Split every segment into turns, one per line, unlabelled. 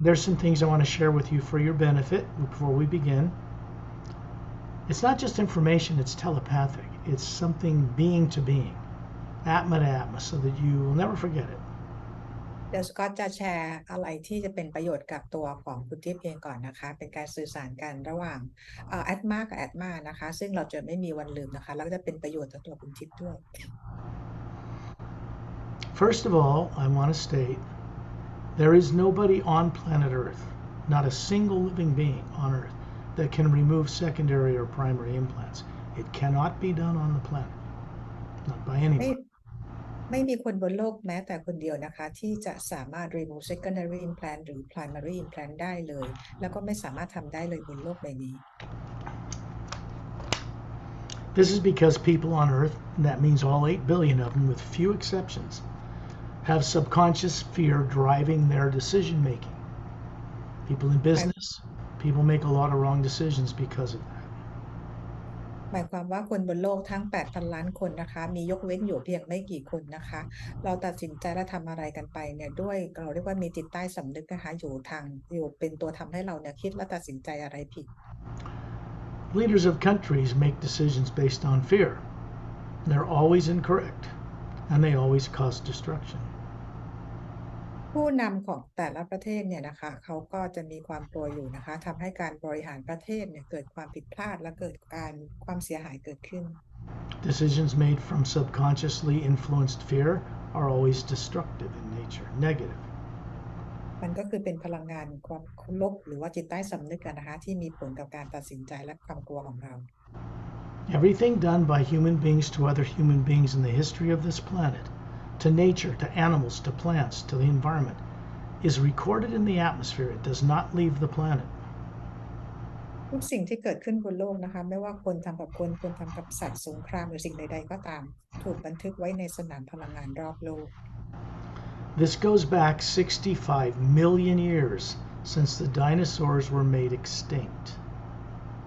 there's some things I want to share with you for your benefit before we begin. It's not just information, it's telepathic. It's something being to being, atma to atma, so that you will never forget it.
เดี๋ยวสกอตจะแชร์อะไรที่จะเป็นประโยชน์กับตัวของคุณทิพย์เองก่อนนะคะเป็นการสื่อสารกันระหว่างแอดมากับแอดมานะคะซึ่งเราจะไม่มีวันลืมนะคะแล้วก็จะเป็นประโยชน์ต่อตัวคุณทิพย์ด้วย
First of all, I want to state there is nobody on planet Earth, not a single living being on Earth, that can remove secondary or primary implants. It cannot be done on the planet, not by
ไม่
anyone.
ไม่มีคนบนโลกแม้แต่คนเดียวนะคะที่จะสามารถ remove secondary implant หรือ primary implant ได้เลยแล้วก็ไม่สามารถทำได้เลยบนโลกใบนี้
This is because people on Earth, and that means all 8 billion of them with few exceptions, have subconscious fear driving their decision making. People in business, people make a lot of wrong decisions because of that.
หมายความว่าคนบนโลกทั้ง 8,000 ล้านคนนะคะมียกเว้นอยู่เพียงไม่กี่คนนะคะเราตัดสินใจและทำอะไรกันไปเนี่ยด้วยเราเรียกว่ามีจิตใต้สำนึกนะคะอยู่เป็นตัวทำให้เราเนี่ยคิดและตัดสินใจอะไรผิด
Leaders of countries make decisions based on fear. They're always incorrect, and they always cause destruction.
ผู้นำของแต่ละประเทศเนี่ยนะคะเขาก็จะมีความกลัวอยู่นะคะทำให้การบริหารประเทศเนี่ยเกิดความผิดพลาดและเกิดความเสียหายเกิดขึ้น
Decisions made from subconsciously influenced fear are always destructive in nature, negative.
มันก็คือเป็นพลังงานความลบหรือว่าจิตใต้สำนึกกันนะคะที่มีผลกับการตัดสินใจและความกลัวของเรา
Everything done by human beings to other human beings in the history of this planet, to nature, to animals, to plants, to the environment, is recorded in the atmosphere. It does not leave the planet.
ทุกสิ่งที่เกิดขึ้นบนโลกนะคะไม่ว่าคนทำกับคนทำกับสัตว์สงครามหรือสิ่งใดๆก็ตามถูกบันทึกไว้ในสนามพลังงานรอบโลก
This goes back 65 million years since the dinosaurs were made extinct.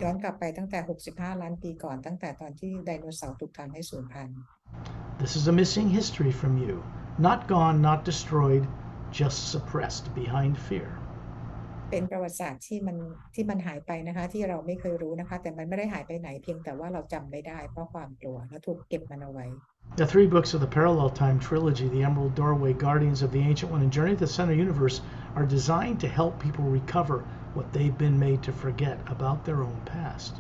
ย้อนกลับไปตั้งแต่ 65 ล้านปีก่อนตั้งแต่ตอนที่ไดโนเสาร์ถูกทำให้สูญพันธุ์
This is a missing history from you. Not gone, not destroyed, just suppressed behind fear.
เป็นประวัติศาสตร์ที่มันหายไปนะคะที่เราไม่เคยรู้นะคะแต่มันไม่ได้หายไปไหนเพียงแต่ว่าเราจำไม่ได้เพราะความกลัวและถูกเก็บมันเอาไว้
The 3 books of the Parallel Time trilogy, The Emerald Doorway, Guardians of the Ancient One, and Journey to the Center Universe, are designed to help people recover what they've been made to forget about their own past.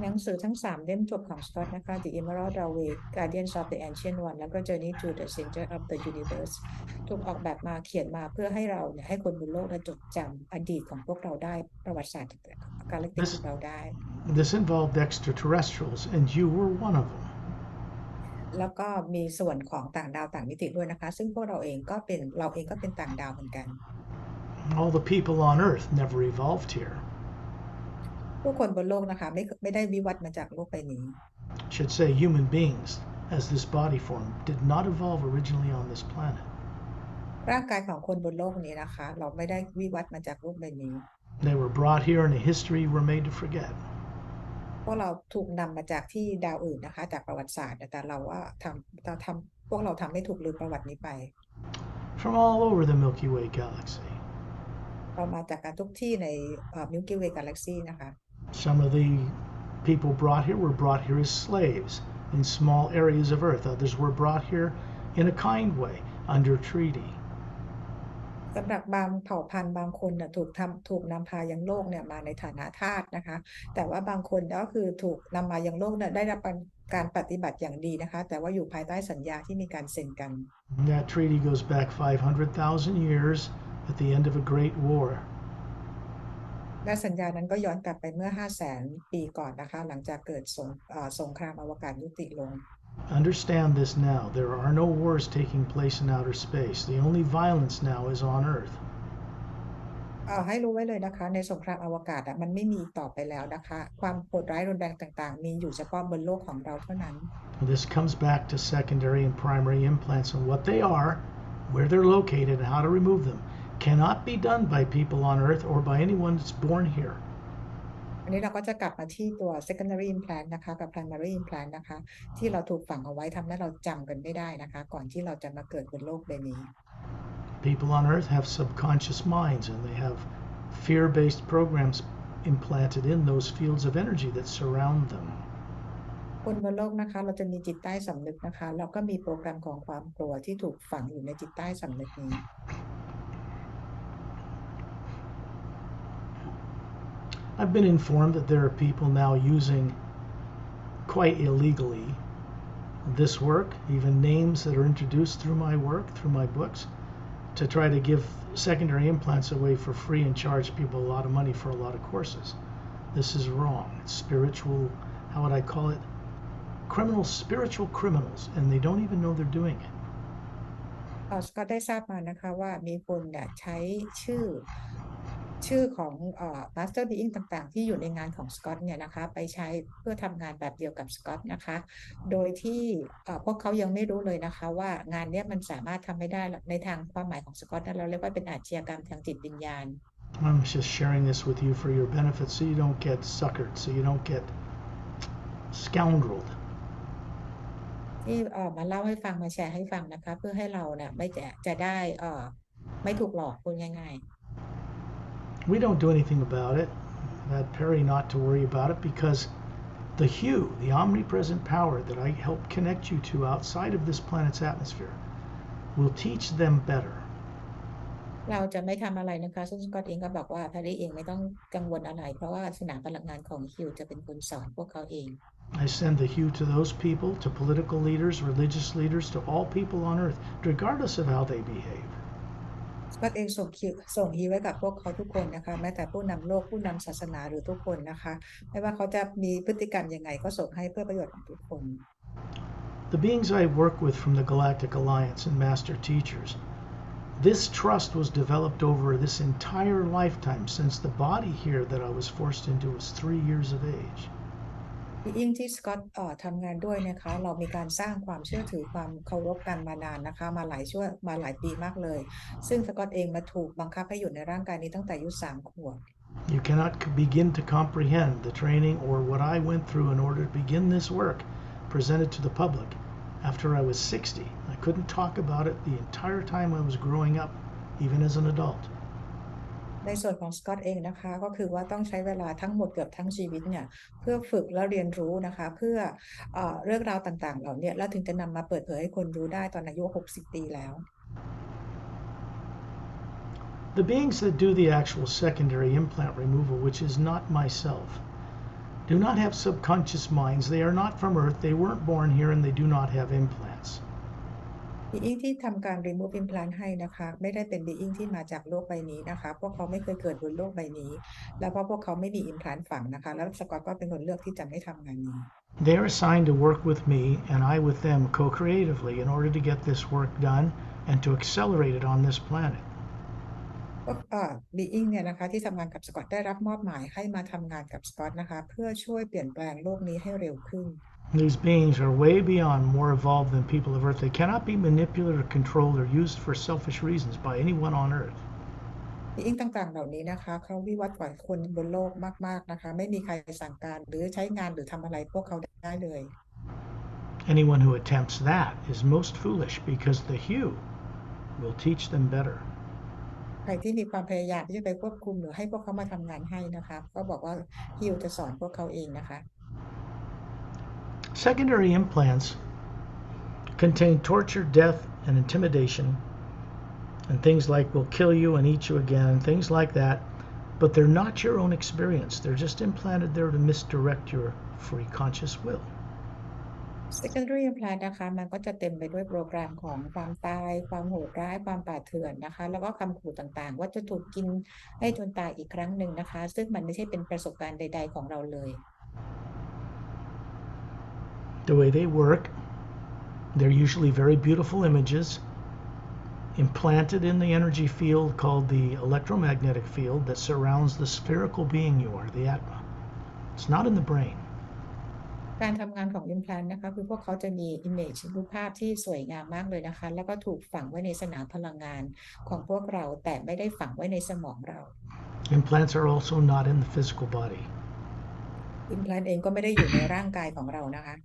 หนังสือทั้ง3เล่มจบของสกอตนะคะ The Emerald Doorway Guardians of the Ancient One แล้วก็ Journey to the Center of the Universe ถูกออกแบบมาเขียนมาเพื่อให้เราเนี่ยให้คนบนโลกจดจำอดีตของพวกเราได้ประวัติศาสตร์กาแล็กติกของเราได้
This involved extraterrestrials, and you were one of them.
แล้วก็มีส่วนของต่างดาวต่างมิติด้วยนะคะซึ่งพวกเราเองก็เป็นต่างดาวเหมือนกัน
All the people on Earth never evolved here.
ผู้คนบนโลกนะคะไม่ได้วิวัฒน์มาจากโลกใบนี้
Should say human beings, as this body form, did not evolve originally on this planet.
ร่างกายของคนบนโลกนี้นะคะเราไม่ได้วิวัฒน์มาจากโลกใบนี้
They were brought here in a history we're made to forget.
พวกเราถูกนำมาจากที่ดาวอื่นนะคะจากประวัติศาสตร์แต่เราว่าพวกเราทำให้ถูกลืมประวัตินี้ไป
From all over the Milky Way galaxy.
เรามาจากการทุกที่ในMilky Way Galaxy นะคะ
Some of the people brought here were brought here as slaves in small areas of Earth. Others were brought here in a kind way under treaty.
สำหรับบางเผ่าพันธุ์บางคนถูกนำพายังโลกเนี่ยมาในฐานะทาสนะคะแต่ว่าบางคนก็คือถูกนำมายังโลกเนี่ยได้รับการปฏิบัติอย่างดีนะคะแต่ว่าอยู่ภายใต้สัญญาที่มีการเซ็นกัน
That treaty goes back 500,000 years at the end of a great war.
และสัญญานั้นก็ย้อนกลับไปเมื่อ 500,000 ปีก่อนนะคะหลังจากเกิดสงครามอวกาศยุติลง
Understand this now. There are no wars taking place in outer space. The only violence now is on Earth.
ให้รู้ไว้เลยนะคะในสงครามอวกาศมันไม่มีต่อไปแล้วนะคะความโหดร้ายรุนแรงต่างๆมีอยู่เฉพาะบนโลกของเราเท่านั้น
This comes back to secondary and primary implants and what they are, where they're located, and how to remove them. Cannot be done by people on Earth or by anyone that's born here.
อันนี้เราก็จะกลับมาที่ตัว secondary implant นะคะกับ primary implant นะคะที่เราถูกฝังเอาไว้ทำให้เราจำกันไม่ได้นะคะก่อนที่เราจะมาเกิดบนโลกใบนี้
People on Earth have subconscious minds and they have fear-based programs implanted in those fields of energy that surround them.
คนบนโลกนะคะเราจะมีจิตใต้สำนึกนะคะแล้วก็มีโปรแกรมของความกลัวที่ถูกฝังอยู่ในจิตใต้สำนึกนี้
I've been informed that there are people now using quite illegally this work, even names that are introduced through my work, through my books, to try to give secondary implants away for free and charge people a lot of money for a lot of courses. This is wrong. It's spiritual, how would I call it? Criminals, spiritual criminals, and they don't even know they're doing it.
สก็ได้ทราบมานะคะว่ามีคนเนี่ยใช้ชื่อของMaster Being ต่างๆที่อยู่ในงานของสกอตเนี่ยนะคะไปใช้เพื่อทำงานแบบเดียวกับสกอตนะคะโดยที่พวกเขายังไม่รู้เลยนะคะว่างานนี้มันสามารถทำไม่ได้ในทางความหมายของสกอตนั้นเราเรียกว่าเป็นอาชญากรรมทางจิตวิญญาณ
I'm just sharing this with you for your benefit so you don't get suckered, so you don't get scoundreled.
ที่มาเล่าให้ฟังมาแชร์ให้ฟังนะคะเพื่อให้เราเนี่ยไม่จะได้ไม่ถูกหลอกพูดง่ายๆ
We don't do anything about it. I've had Pari not to worry about it because the hue, the omnipresent power that I help connect you to outside of this planet's atmosphere, will teach them better.
เราจะไม่ทำอะไรนะคะซึ่งสกอตเองก็บอกว่าแพรรี่เองไม่ต้องกังวลอะไรเพราะว่าสนามพลังงานของฮิวจะเป็นคนสอนพวกเขาเอง
I send the hue to those people, to political leaders, religious leaders, to all people on earth, regardless of how they behave.
สกอตเองส่งฮิวไว้กับพวกเขาทุกคนนะคะแม้แต่ผู้นำโลกผู้นำศาสนาหรือทุกคนนะคะไม่ว่าเขาจะมีพฤติกรรมยังไงก็ส่งให้เพื่อประโยชน์ของทุกคน
The beings I work with from the Galactic Alliance and Master Teachers, this trust was developed over this entire lifetime since the body here that I was forced into was 3 years of age.
ยิ่งที่สกอตทำงานด้วยนะคะเรามีการสร้างความเชื่อถือความเคารพกันมานานนะคะมาหลายปีมากเลยซึ่งสกอตเองมาถูกบังคับให้อยู่ในร่างกายนี้ตั้งแต่อายุ3 ขวบ
You cannot begin to comprehend the training or what I went through in order to begin this work presented to the public after I was 60. I couldn't talk about it the entire time I was growing up, even as an adult.
ในส่วนของสกอตเองนะคะก็คือว่าต้องใช้เวลาทั้งหมดเกือบทั้งชีวิตเนี่ยเพื่อฝึกและเรียนรู้นะคะเพื่อเรื่องราวต่างๆเหล่านี้แล้วถึงจะนำมาเปิดเผยให้คนรู้ได้ตอนอายุ60 ปีแล้ว
The beings that do the actual secondary implant removal, which is not myself, do not have subconscious minds. They are not from Earth. They weren't born here and they do not have implants.
being ที่ทำการ remove implant ให้นะคะไม่ได้เป็น being ที่มาจากโลกใบนี้นะคะพวกเขาไม่เคยเกิดบนโลกใบนี้แล้วพวกเขาไม่มี implant ฝังนะคะแล้วสกอตก็เป็นคนเลือกที่จะไม่ทำงานนี้
They are assigned to work with me and I with them co-creatively in order to get this work done and to accelerate it on this planet.
being เนี่ยนะคะที่ทำงานกับสกอตได้รับมอบหมายให้มาทำงานกับสกอตนะคะเพื่อช่วยเปลี่ยนแปลงโลกนี้ให้เร็วขึ้น
These beings are way beyond more evolved than people of Earth. They cannot be manipulated or controlled or used for selfish reasons by anyone on Earth.
being ต่างๆเหล่านี้นะคะเขาวิวัฒน์กว่าคนบนโลกมากๆนะคะไม่มีใครสั่งการหรือใช้งานหรือทำอะไรพวกเขาได้เลย
Anyone who attempts that is most foolish because the hue will teach them better.
ใครที่มีความพยายามที่จะไปควบคุมหรือให้พวกเขามาทำงานให้นะคะก็บอกว่าฮิวจะสอนพวกเขาเองนะคะ
Secondary implants contain torture, death, and intimidation, and things like will kill you and eat you again, things like that, but they're not your own experience. They're just implanted there to misdirect your free conscious will.
secondary implant นะคะมันก็จะเต็มไปด้วยโปรแกรมของความตายความโหดร้ายความป่าเถื่อนนะคะแล้วก็คำขู่ต่างๆว่าจะถูกกินให้จนตายอีกครั้งหนึ่งนะคะซึ่งมันไม่ใช่เป็นประสบการณ์ใดๆของเราเลย
The way they work, they're usually very beautiful images implanted in the energy field called the electromagnetic field that surrounds the spherical being you are, the Atma. It's not in the brain.
การทำงานของ implant นะคะคือพวกเขาจะมี image รูปภาพที่สวยงามมากเลยนะคะแล้วก็ถูกฝังไว้ในสนามพลังงานของพวกเราแต่ไม่ได้ฝังไว้ในสมองเรา
Implants are also not in the physical body.
implant เองก็ไม่ได้อยู่ในร่างกายของเรานะคะ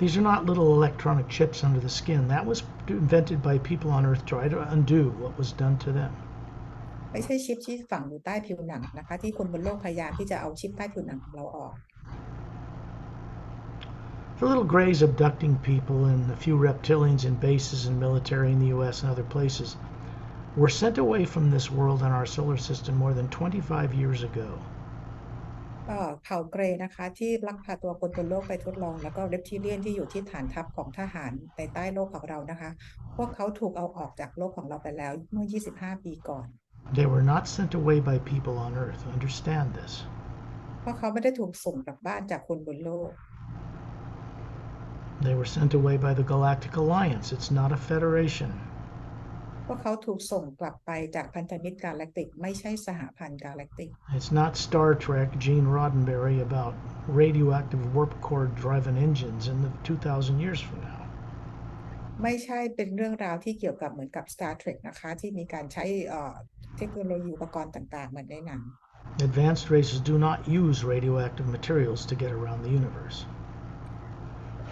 These are not little electronic chips under the skin. That was invented by people on Earth to try to undo what was done to them.
ไม่ใช่ชิปที่ฝังอยู่ใต้ผิวหนังนะคะที่คนบนโลกพยายามที่จะเอาชิปใต้ผิวหนังของเราออก
The little grays abducting people and a few reptilians in bases and military in the US and other places were sent away from this world and our solar system more than 25 years ago.
เผ่าเกรย์นะคะที่ลักพาตัวคนบนโลกไปทดลองแล้วก็เรปทิเลียนที่อยู่ที่ฐานทัพของทหารในใต้โลกของเรานะคะพวกเขาถูกเอาออกจากโลกของเราไปแล้วเมื่อ 25 ปีก่อน
They were not sent away by people on Earth. Understand this.
เพราะเขาไม่ได้ถูกส่งกลับบ้านจากคนบนโลก
They were sent away by the Galactic Alliance. It's not a federation.
พวกเขาถูกส่งกลับไปจากพันธมิตรกาแล็กติกไม่ใช่สหพันธ์กาแล็กติก
It's not Star Trek Gene Roddenberry about radioactive warp core driven engines in the 2,000 years from now.
ไม่ใช่เป็นเรื่องราวที่เกี่ยวกับเหมือนกับ Star Trek นะคะที่มีการใช้เทคโนโลยีอุปกรณ์ต่างๆเหมือนในหนัง
Advanced races do not use radioactive materials to get around the universe.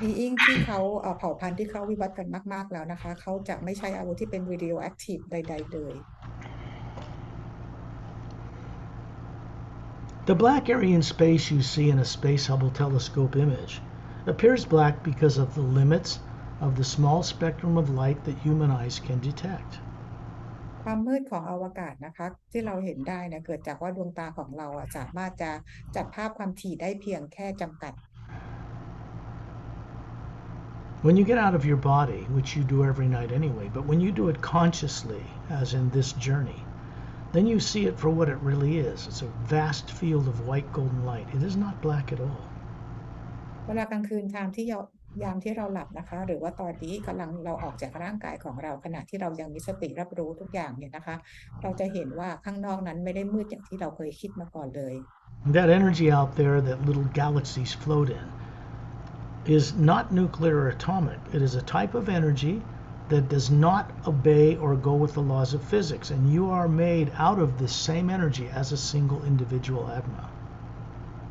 มีอิงที่เขาเผ่าพันธุ์ที่เขาวิวัฒน์กันมากๆแล้วนะคะเขาจะไม่ใช้อาวุธที่เป็น radioactive ใดๆเลย
The black area in space you see in a Space Hubble telescope image appears black because of the limits of the small spectrum of light that human eyes can detect.
ความมืดของอวกาศนะคะที่เราเห็นได้เนี่ยเกิดจากว่าดวงตาของเราสามารถจะจับภาพความถี่ได้เพียงแค่จำกัด
When you get out of your body, which you do every night anyway, but when you do it consciously, as in this journey, then you see it for what it really is. It's a vast field of white golden light. It is not black at all.
เวลากลางคืนยามที่เราหลับนะคะหรือว่าตอนนี้กำลังเราออกจากร่างกายของเราขณะที่เรายังมีสติรับรู้ทุกอย่างเนี่ยนะคะเราจะเห็นว่าข้างนอกนั้นไม่ได้มืดอย่างที่เราเคยคิดมาก่อนเลย
That energy out there that little galaxies float in is not nuclear or atomic. It is a type of energy that does not obey or go with the laws of physics, and you are made out of the same energy as a single individual atma.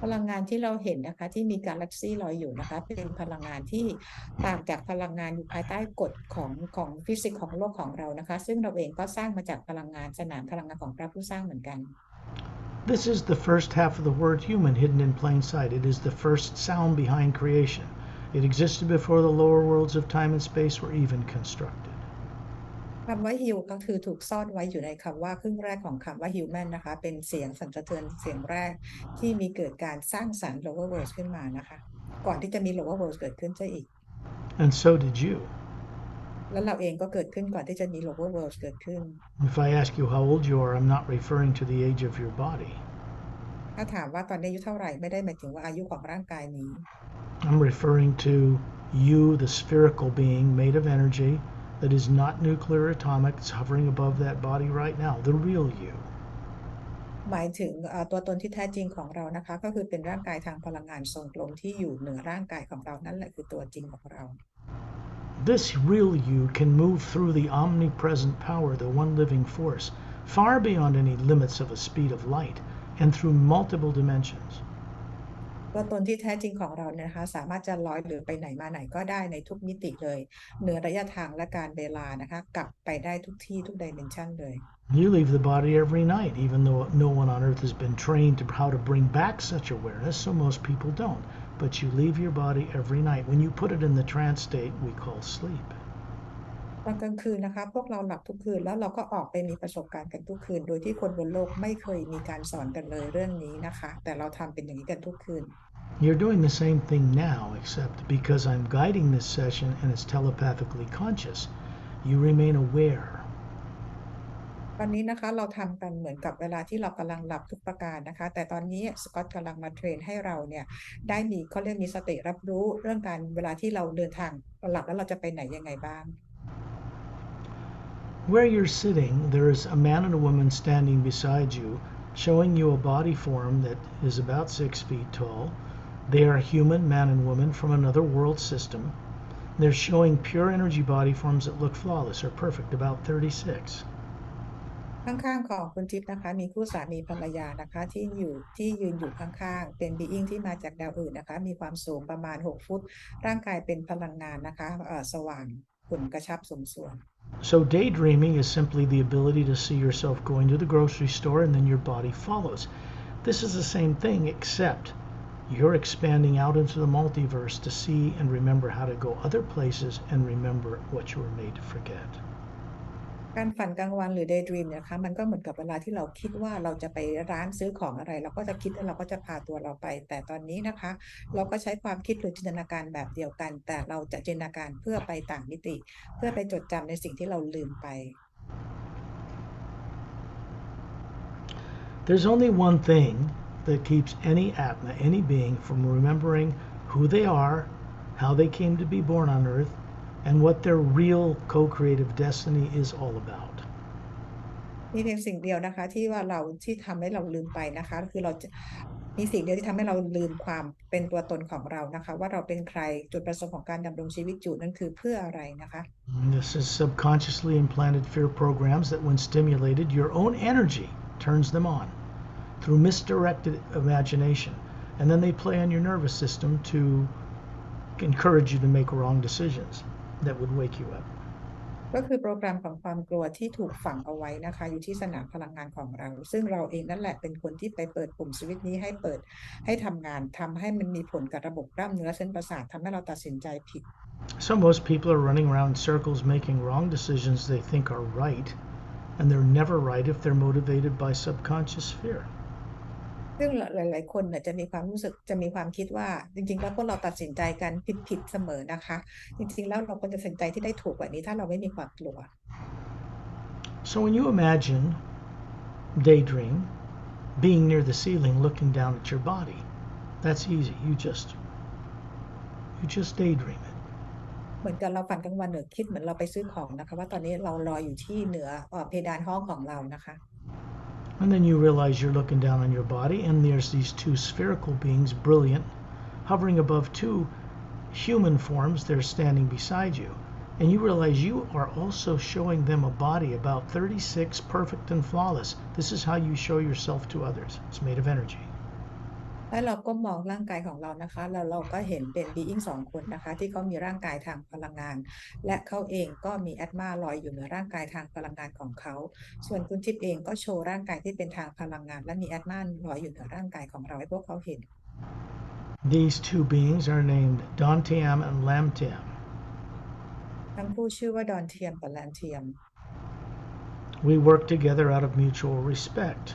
พลังงานที่เราเห็นนะคะที่มีกาแล็กซี่ลอยอยู่นะคะเป็นพลังงานที่ต่างจากพลังงานอยู่ภายใต้กฎของฟิสิกส์ของโลกของเรานะคะซึ่งเราเองก็สร้างมาจากพลังงานสนามพลังงานของพระผู้สร้างเหมือนกัน
This is the first half of the word human hidden in plain sight. It is the first sound behind creation. It existed before the lower worlds of time and space were even constructed.
คำว่าฮิวก็คือถูกซ่อนไว้อยู่ในคำว่าครึ่งแรกของคำว่า human นะคะเป็นเสียงสั่นสะเทือนเสียงแรกที่มีเกิดการสร้างสรรค์ lower worlds ขึ้นมานะคะก่อนที่จะมี lower worlds เกิดขึ้นซะอีก
And so did you.
แล้วเราเองก็เกิดขึ้นก่อนที่จะมี lower worlds เกิดขึ้น
If I ask you how old you are, I'm not referring to the age of your body.
ถ้าถามว่าตอนนี้อายุเท่าไหร่ไม่ได้หมายถึงว่าอายุของร่างกายนี้
I'm referring to you, the spherical being made of energy that is not nuclear or atomic. It's hovering above that body right now, the real you.
หมายถึงตัวตนที่แท้จริงของเรานะคะก็คือเป็นร่างกายทางพลังงานทรงกลมที่อยู่เหนือร่างกายของเรานั่นแหละคือตัวจริงของเรา
This real you can move through the omnipresent power, the one living force, far beyond any limits of a speed of light, and through multiple dimensions.
ตัวตนที่แท้จริงของเราเนี่ยนะคะสามารถจะลอยหรือไปไหนมาไหนก็ได้ในทุกมิติเลยเหนือระยะทางและการเวลานะคะกลับไปได้ทุกที่ทุกดิเมนชันเลย
You leave the body every night, even though no one on earth has been trained to how to bring back such awareness, so most people don't. But you leave your body every night. When you put it in the trance state we call sleep.
ตอนกลางคืนนะคะพวกเราหลับทุกคืนแล้วเราก็ออกไปมีประสบการณ์กันทุกคืนโดยที่คนบนโลกไม่เคยมีการสอนกันเลยเรื่องนี้นะคะแต่เราทำเป็นอย่างนี้กันทุกคืน
You're doing the same thing now, except because I'm guiding this session and it's telepathically conscious, you remain aware.
ตอนนี้นะคะเราทำกันเหมือนกับเวลาที่เรากำลังหลับทุกประการนะคะแต่ตอนนี้สกอตกำลังมาเทรนให้เราเนี่ยได้มีเขาเรียกมีสติรับรู้เรื่องการเวลาที่เราเดินทางหลับแล้วเราจะไปไหนยังไงบ้าง
Where you're sitting, there is a man and a woman standing beside you, showing you a body form that is about 6 feet tall. They are human, man and woman, from another world system. They're showing pure energy body forms that look flawless or perfect, about 36.
ข้างๆของคุณทิพย์นะคะมีคู่สามีภรรยานะคะที่ยืนอยู่ข้างๆเป็นบีอิงที่มาจากดาวอื่นนะคะมีความสูงประมาณ6 ฟุตร่างกายเป็นพลังงานนะคะสว่างหุ่นกระชับสมส่วน
So, daydreaming is simply the ability to see yourself going to the grocery store and then your body follows. This is the same thing, except you're expanding out into the multiverse to see and remember how to go other places and remember what you were made to forget.
การฝันกลางวันหรือ daydream เนี่ยนะคะมันก็เหมือนกับเวลาที่เราคิดว่าเราจะไปร้านซื้อของอะไรเราก็จะคิดแล้วเราก็จะพาตัวเราไปแต่ตอนนี้นะคะเราก็ใช้ความคิดหรือจินตนาการแบบเดียวกันแต่เราจะจินตนาการเพื่อไปต่างมิติเพื่อไปจดจำในสิ่งที่เราลืมไป
There's only one thing that keeps any Atma, any being, from remembering who they are, how they came to be born on Earth, and what their real co-creative destiny is all about.
มีเพียงสิ่งเดียวนะคะที่ทำให้เราลืมไปนะคะคือเราจะมีสิ่งเดียวที่ทำให้เราลืมความเป็นตัวตนของเรานะคะว่าเราเป็นใครจุดประสงค์ของการดำรงชีวิตอยู่นั่นคือเพื่ออะไรนะคะ
This is subconsciously implanted fear programs that, when stimulated, your own energy turns them on through misdirected imagination. And then they play on your nervous system to encourage you to make wrong decisions that would wake you up.
ก็คือโปรแกรมของความกลัวที่ถูกฝังเอาไว้นะคะอยู่ที่สนามพลังงานของเราซึ่งเราเองนั่นแหละเป็นคนที่ไปเปิดปุ่มสวิตช์นี้ให้เปิดให้ทำงานทำให้มันมีผลกับระบบกล้ามเนื้อเส้นประสาททำให้เราตัดสินใจผิด
So most people are running around in circles making wrong decisions they think are right, and they're never right if they're motivated by subconscious fear.
ซึ่งหลายๆคนเนี่ยจะมีความคิดว่าจริงๆแล้วพวกเราตัดสินใจกันผิดเสมอนะคะจริงๆแล้วเราควรจะตัดสินใจที่ได้ถูกกว่านี้ถ้าเราไม่มีความกลัว
So when you imagine, daydream, being near the ceiling looking down at your body, that's easy. You just daydream it.
เหมือนกับเราฝันกลางวันหรือคิดเหมือนเราไปซื้อของนะคะว่าตอนนี้เราลอยอยู่ที่เหนือเพดานห้องของเรานะคะ
And then you realize you're looking down on your body, and there's these two spherical beings, brilliant, hovering above two human forms. They're standing beside you. And you realize you are also showing them a body about 36, perfect and flawless. This is how you show yourself to others. It's made of energy.
แล้วเราก็มองร่างกายของเรานะคะแล้วเราก็เห็นเป็นบีอิง2 คนนะคะที่เขามีร่างกายทางพลังงานและเขาเองก็มีแอตมาลอยอยู่เหนือร่างกายทางพลังงานของเขาส่วนคุณทิพย์เองก็โชว์ร่างกายที่เป็นทางพลังงานและมีแอตมาลอยอยู่เหนือร่างกายของเราให้พวกเขาเห็น
These two beings are named Dantiam and Lamtiam.
ทั้งคู่ชื่อว่าดอนเทียมกับแลนเทียม
We work together out of mutual respect.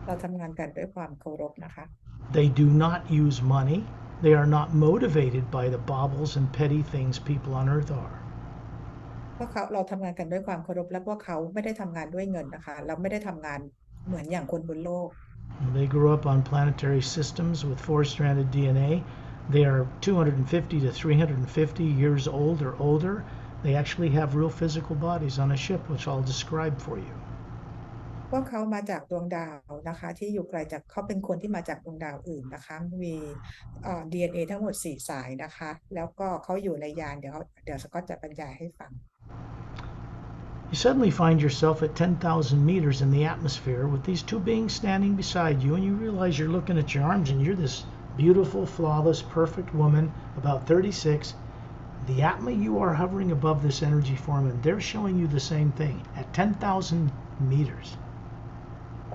เราทำงานกันด้วยความเคารพนะคะ
They do not use money. They are not motivated by the baubles and petty things people on Earth are.
เราทำงานกันด้วยความเคารพและพวกเขาไม่ได้ทำงานด้วยเงินนะคะเราไม่ได้ทำงานเหมือนอย่างคนบนโลก
They grew up on planetary systems with four-stranded DNA. They are 250 to 350 years old or older. They actually have real physical bodies on a ship, which I'll describe for you.
พวกเขามาจากดวงดาวนะคะที่อยู่ไกลจากเขาเป็นคนที่มาจากดวงดาวอื่นนะคะมีDNA ทั้งหมด4 สายนะคะแล้วก็เขาอยู่ในยานเดี๋ยวสก็อตจะบรรยายให้ฟัง
You suddenly find yourself at 10,000 meters in the atmosphere with these two beings standing beside you, and you realize you're looking at your arms and you're this beautiful, flawless, perfect woman, about 36. The Atma, you are hovering above this energy form, and they're showing you the same thing at 10,000 meters.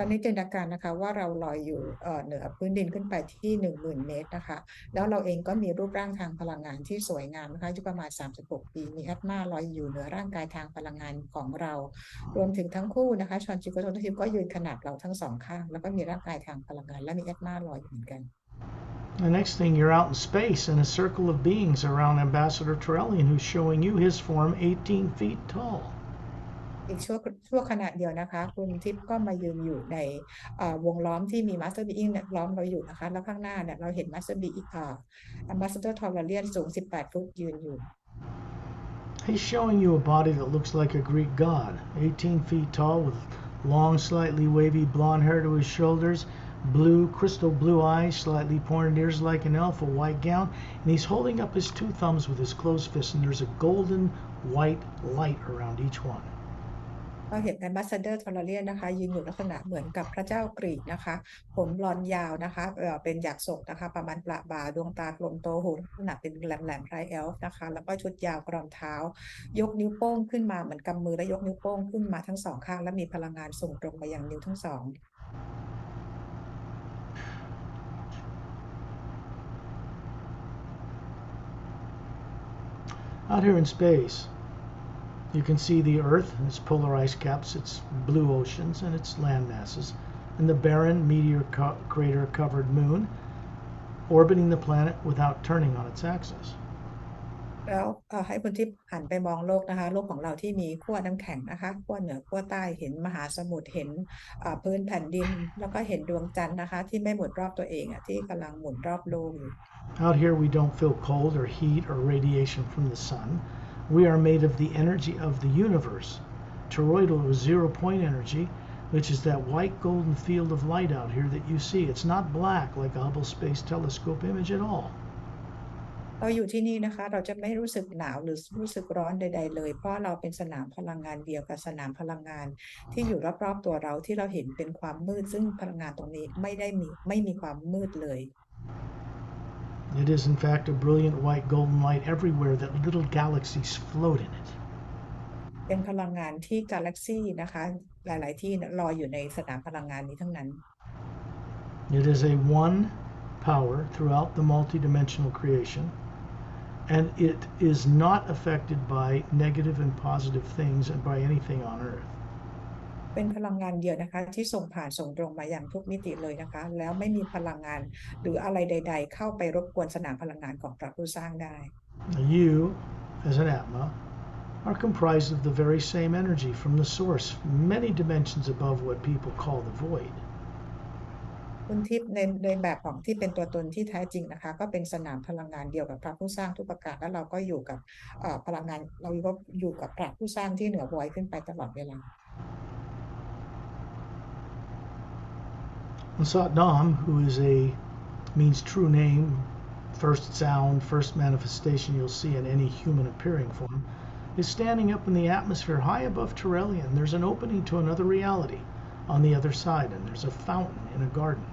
ตอนนี้จินตนาการนะคะว่าเราลอยอยู่เหนือพื้นดินขึ้นไปที่ 10,000 เมตรนะคะแล้วเราเองก็มีรูปร่างทางพลังงานที่สวยงามนะคะอายุประมาณ36 ปีมีแอตมาลอยอยู่เหนือร่างกายทางพลังงานของเรารวมถึงทั้งคู่นะคะชอนจิโกโทนทิพย์ก็ยืนขนาบเราทั้ง2 ข้างแล้วก็มีร่างกายทางพลังงานและมีแอตมาลอยอยู่เหมือนกัน
The next thing, you're out in space in a circle of beings around Ambassador Trellian, who's showing you his form 18 feet tall.
อีกชั่วขณะเดียวนะคะคุณทิพย์ก็มายืนอยู่ในวงล้อมที่มีมาสเตอร์บีอิงล้อมเราอยู่นะคะแล้วข้างหน้าเนี่ยเราเห็นมาสเตอร์บีอิงAmbassador Trellian สูง18 ฟุตยืนอยู่
He's showing you a body that looks like a Greek god, 18 feet tall with long, slightly wavy blonde hair to his shoulders, crystal blue eyes, slightly pointed ears like an elf, a white gown, and he's holding up his 2 thumbs with his closed fists, and there's a golden white light around each one.
เราเห็น Ambassador Tolarian นะคะยืนอยู่ลักษณะเหมือนกับพระเจ้ากรีกนะคะผมบลอนด์ยาวนะคะเป็นหยักศกนะคะประมาณประบ่าดวงตากลมโตหูลักษณะเป็นแหลมๆคล้ายเอลฟ์นะคะแล้วก็ชุดยาวกรองเท้ายกนิ้วโป้งขึ้นมาเหมือนกำมือและยกนิ้วโป้งขึ้นมาทั้งสองข้างและมีพลังงานส่งตรงมายังนิ้วทั้งสอง
Out here in space, you can see the Earth and its polar ice caps, its blue oceans, and its land masses, and the barren meteor crater covered moon orbiting the planet without turning on its axis.
แล้วให้คุณทิพย์หันไปมองโลกนะคะโลกของเราที่มีขั้วน้ำแข็งนะคะขั้วเหนือขั้วใต้เห็นมหาสมุทรเห็นพื้นแผ่นดินแล้วก็เห็นดวงจันทร์นะคะที่ไม่หมุนรอบตัวเองที่กำลังหมุนรอบโลกอยู่
Out here, we don't feel cold or heat or radiation from the sun. We are made of the energy of the universe. Toroidal or zero-point energy, which is that white golden field of light out here that you see. It's not black like a Hubble Space Telescope image at all.
เราอยู่ที่นี่นะคะเราจะไม่รู้สึกหนาวหรือรู้สึกร้อนใดๆเลยเพราะเราเป็นสนามพลังงานเดียวกับสนามพลังงานที่อยู่รอบๆตัวเราที่เราเห็นเป็นความมืดซึ่งพลังงานตรงนี้ไม่มีความมืดเลย
It is in fact a brilliant white golden light everywhere that little galaxies float in it.
เป็นพลังงานที่กาแล็กซี่นะคะหลายๆที่ลอยอยู่ในสนามพลังงานนี้ทั้งนั้น
It is a one power throughout the multidimensional creation, and it is not affected by negative and positive things and by anything on earth.
เป็นพลังงานเดียวนะคะที่ส่งผ่านส่งตรงมาอย่างทุกมิติเลยนะคะแล้วไม่มีพลังงานหรืออะไรใดๆเข้าไปรบกวนสนามพลังงานของพระผู้สร้างได้
You, as an Atma, are comprised of the very same energy from the source, many dimensions above what people call the void.
คุณทิพย์ในแบบของที่เป็นตัวตนที่แท้จริงนะคะก็เป็นสนามพลังงานเดียวกับพระผู้สร้างทุกประการแล้วเราก็อยู่กับพลังงานเราก็อยู่กับพระผู้สร้างที่เหนือวอยขึ้นไปตลอดเวลา
Satnam, who means true name, first sound, first manifestation you'll see in any human appearing form, is standing up in the atmosphere high above Turelian. There's an opening to another reality on the other side, and there's a fountain in a garden.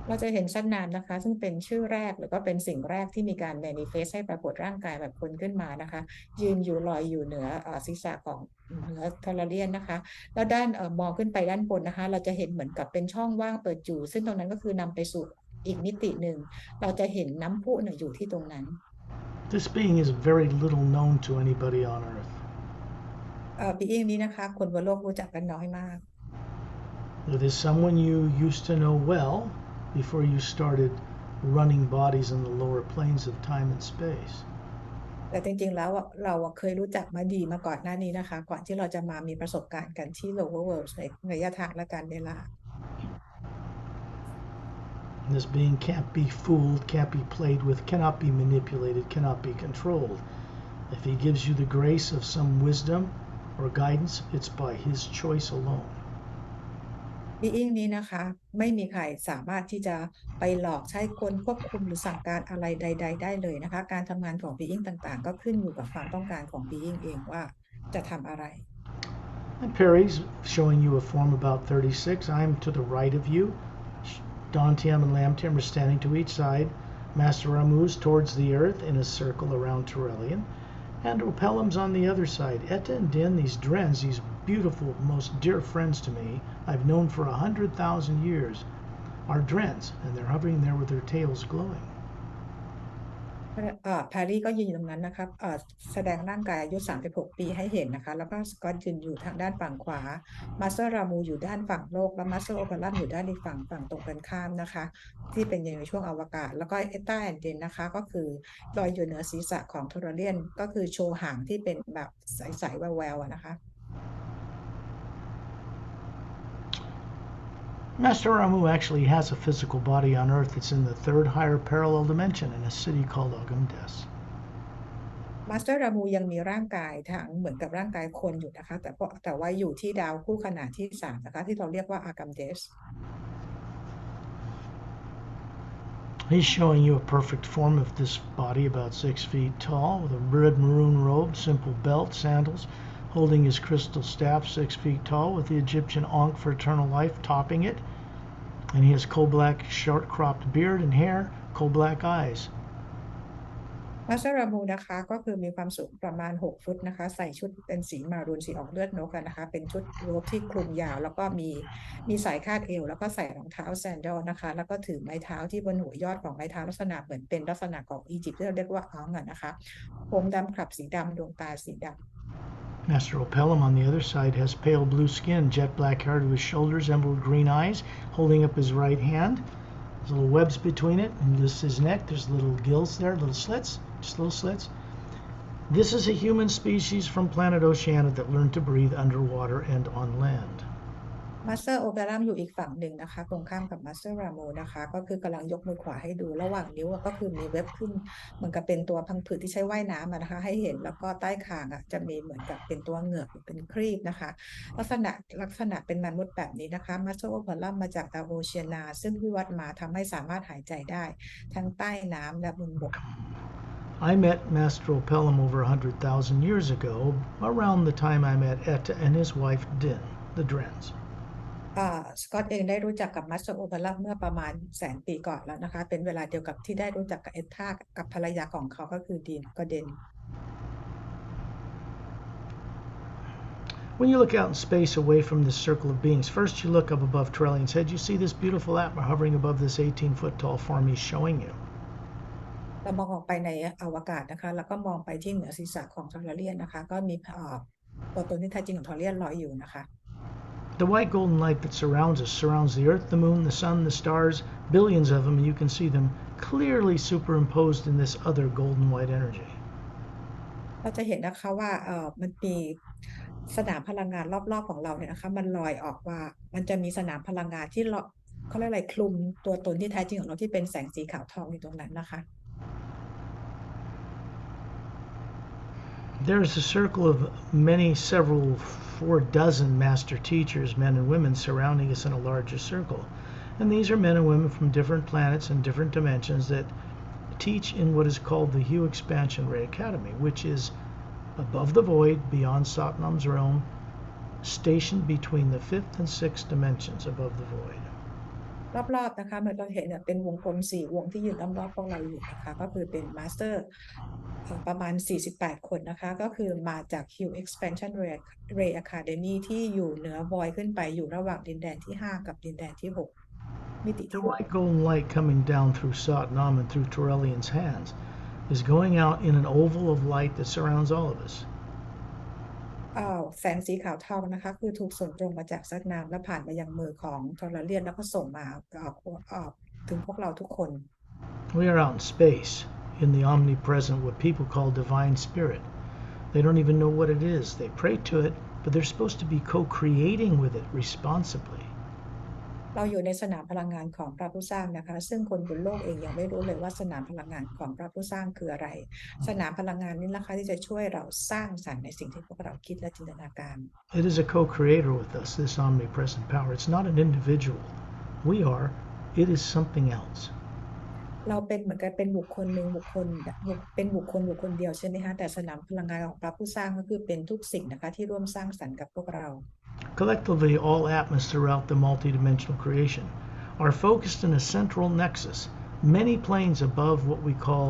เราจะเห็นชั้นนามนะคะซึ่งเป็นชื่อแรกหรือก็เป็นสิ่งแรกที่มีการ manifest ให้ปรากฏร่างกายแบบคนขึ้นมานะคะยืนอยู่ลอยอยู่เหนือศีรษะของเหนือทอร์เรียนนะคะแล้วด้านมองขึ้นไปด้านบนนะคะเราจะเห็นเหมือนกับเป็นช่องว่างเปิดอยู่ซึ่งตรงนั้นก็คือนำไปสู่อีกมิติหนึ่งเราจะเห็นน้ำพุอยู่ที่ตรงนั้น
This being is very little known to anybody on earth.
being นี้นะคะคนบนโลกรู้จักกันน้อยมาก
It is someone you used to know well before you started running bodies in the lower planes of time and space.
แต่จริงๆแล้วเราเคยรู้จักมาดีมาก่อนหน้านี้นะคะก่อนที่เราจะมามีประสบการณ์กันที่ lower world ในระยะทางและการเวลา
This being can't be fooled, can't be played with, cannot be manipulated, cannot be controlled. If he gives you the grace of some wisdom or guidance, it's by his choice alone.
being นี้นะคะไม่มีใครสามารถที่จะไปหลอกใช้คนควบคุมหรือสั่งการอะไรใดๆได้เลยนะคะการทำงานของ being ต่างๆก็ขึ้นอยู่กับความต้องการของ being เองว่าจะทำอะไร
And Pari's showing you a form about 36. I'm to the right of you. Dantium and Lamtium are standing to each side. Master Ramu's towards the earth in a circle around Turelian. And Opelum's on the other side. Etta and Din, these Drens, these beautiful, most dear friends to me, I've known for 100,000 years, are Drens, and they're hovering there with their tails glowing.
พารีก็ยืนอยู่ตรงนั้นนะครับแสดงร่างกายอายุ36 ปีให้เห็นนะคะแล้วก็สกอตยืนอยู่ทางด้านฝั่งขวามาสเตอร์รามูอยู่ด้านฝั่งโลกและมาสเตอร์โอเปรัมอยู่ด้านอีกฝั่งตรงกันข้ามนะคะที่เป็นอยู่ในช่วงอวกาศแล้วก็เอต้าแอนเดนนะคะก็คือลอยอยู่เหนือศีรษะของโทรเลียนก็คือโชว์หางที่เป็นแบบใสๆแววๆนะคะ
Master Ramu actually has a physical body on Earth that's in the third higher parallel dimension in a city called Agamdes.
มาสเตอร์รามูยังมีร่างกายเหมือนกับร่างกายคนอยู่นะคะแต่ว่าอยู่ที่ดาวคู่ขนานที่3นะคะที่เราเรียกว่าอากัมเดส
He's showing you a perfect form of this body about 6 feet tall with a red maroon robe, simple belt, sandals, holding his crystal staff 6 feet tall with the Egyptian Ankh for eternal life topping it. And he has coal black short cropped beard and hair, coal black eyes.
มาสเตอร์รามูนะคะก็คือมีความสูงประมาณ6ฟุตนะคะใส่ชุดเป็นสีมารูนสีออกเลือดนกนะคะเป็นชุดโรบที่คลุมยาวแล้วก็มีสายคาดเอวแล้วก็ใส่รองเท้าแซนดลนะคะแล้วก็ถือไม้เท้าที่บนหัวยอดของไม้เท้าลักษณะเหมือนเป็นลักษณะของอียิปต์ที่เราเรียกว่าอังนะคะผมดำขลับสีดำดวงตาสีดำ
Master Opellum on the other side has pale blue skin, jet black hair to his shoulders, emerald green eyes, holding up his right hand. There's little webs between it, and this is his neck. There's little gills there, little slits, just little slits. This is a human species from planet Oceania that learned to breathe underwater and on land.
มาสเตอร์โอเปรัมอยู่อีกฝั่งหนึ่งนะคะตรงข้ามกับมาสเตอร์ราโมนะคะก็คือกำลังยกมือขวาให้ดูระหว่างนิ้วก็คือมีเว็บขึ้นเหมือนกับเป็นตัวพังผืดที่ใช้ว่ายน้ำนะคะให้เห็นแล้วก็ใต้คางจะมีเหมือนกับเป็นตัวเหงือกเป็นครีบนะคะลักษณะเป็นมนุษย์แบบนี้นะคะมาสเตอร์โอเปรัมมาจากดาวโอเชียนาซึ่งวิวัฒน์มาทำให้สามารถหายใจได้ทั้งใต้น้ำและบนบก
I met Master Opellum over 100,000 years ago, around the time I met Etta and his wife Din, the Drens.
สกอตเองได้รู้จักกับมาสเตอร์โอเปรัมเมื่อประมาณ100,000 ปีก่อนแล้วนะคะเป็นเวลาเดียวกับที่ได้รู้จักกับเอตธากับภรรยาของเขาก็คือดีนก็เดน
When you look out in space away from this circle of beings, first you look up above Trellion's head, you see this beautiful atma hovering above this 18-foot tall form he's showing you.
เรามองออกไปในอวกาศนะคะแล้วก็มองไปที่เหนือศีรษะของทอร์เรียนนะคะก็มีตัวตนที่แท้จริงของทอร์เรียนลอยอยู่นะคะ
The white golden light that surrounds us surrounds the earth, the moon, the sun, the stars, billions of them, and you can see them clearly superimposed in this other golden white energy.
เราจะเห็นนะคะว่ามันมีสนามพลังงานรอบๆของเราเนี่ยนะคะมันลอยออกว่ามันจะมีสนามพลังงานที่เขาเรียกอะไรคลุมตัวตนที่แท้จริงของเราที่เป็นแสงสีขาวทองอยู่ตรงนั้นนะคะ
There is a circle of several 4 dozen master teachers, men and women, surrounding us in a larger circle. And these are men and women from different planets and different dimensions that teach in what is called the Hue Expansion Ray Academy, which is above the void, beyond Satnam's realm, stationed between the 5th and 6th dimensions above the void.
รอบๆนะคะเหมือนเราเห็นเป็นวงกลม4วงที่ยืนรอบๆพวกเราอยู่นะคะก็คือเป็นมาสเตอร์ประมาณ48คนนะคะก็คือมาจาก Hue Expansion Ray Academy ที่อยู่เหนือ void ขึ้นไปอยู่ระหว่างดินแดนที่5กับดินแดนที่6มิติที่
The white golden light coming down through Satnam and through Torellian's hands is going out in an oval of light that surrounds all of us.
แสงสีขาวทองนะคะคือถูกส่งตรงมาจากซัดนามและผ่านมายังมือของทอร์เรียนแล้วก็ส่งมาถึงพวกเราทุกคน
We are out in space in the omnipresent, what people call divine spirit. They don't even know what it is. They pray to it, but they're supposed to be co-creating with it responsibly.
เราอยู่ในสนามพลังงานของพระผู้สร้างนะคะซึ่งคนบนโลกเองยังไม่รู้เลยว่าสนามพลังงานของพระผู้สร้างคืออะไรสนามพลังงานนี้นะคะที่จะช่วยเราสร้างสรรค์ในสิ่งที่พวกเราคิดและจินตนาการ
It is a co-creator with us, this omnipresent power. It's not an individual. We are. It is something else.
เราเป็นเหมือนกันเป็นบุคคลหนึ่งเป็นบุคคลเดียวใช่ไหมคะแต่สนามพลังงานของพระผู้สร้างก็คือเป็นทุกสิ่งนะคะที่ร่วมสร้างสรรค์กับพวกเรา
Collectively, all atmas throughout the multidimensional creation are focused in a central nexus, many planes above what we call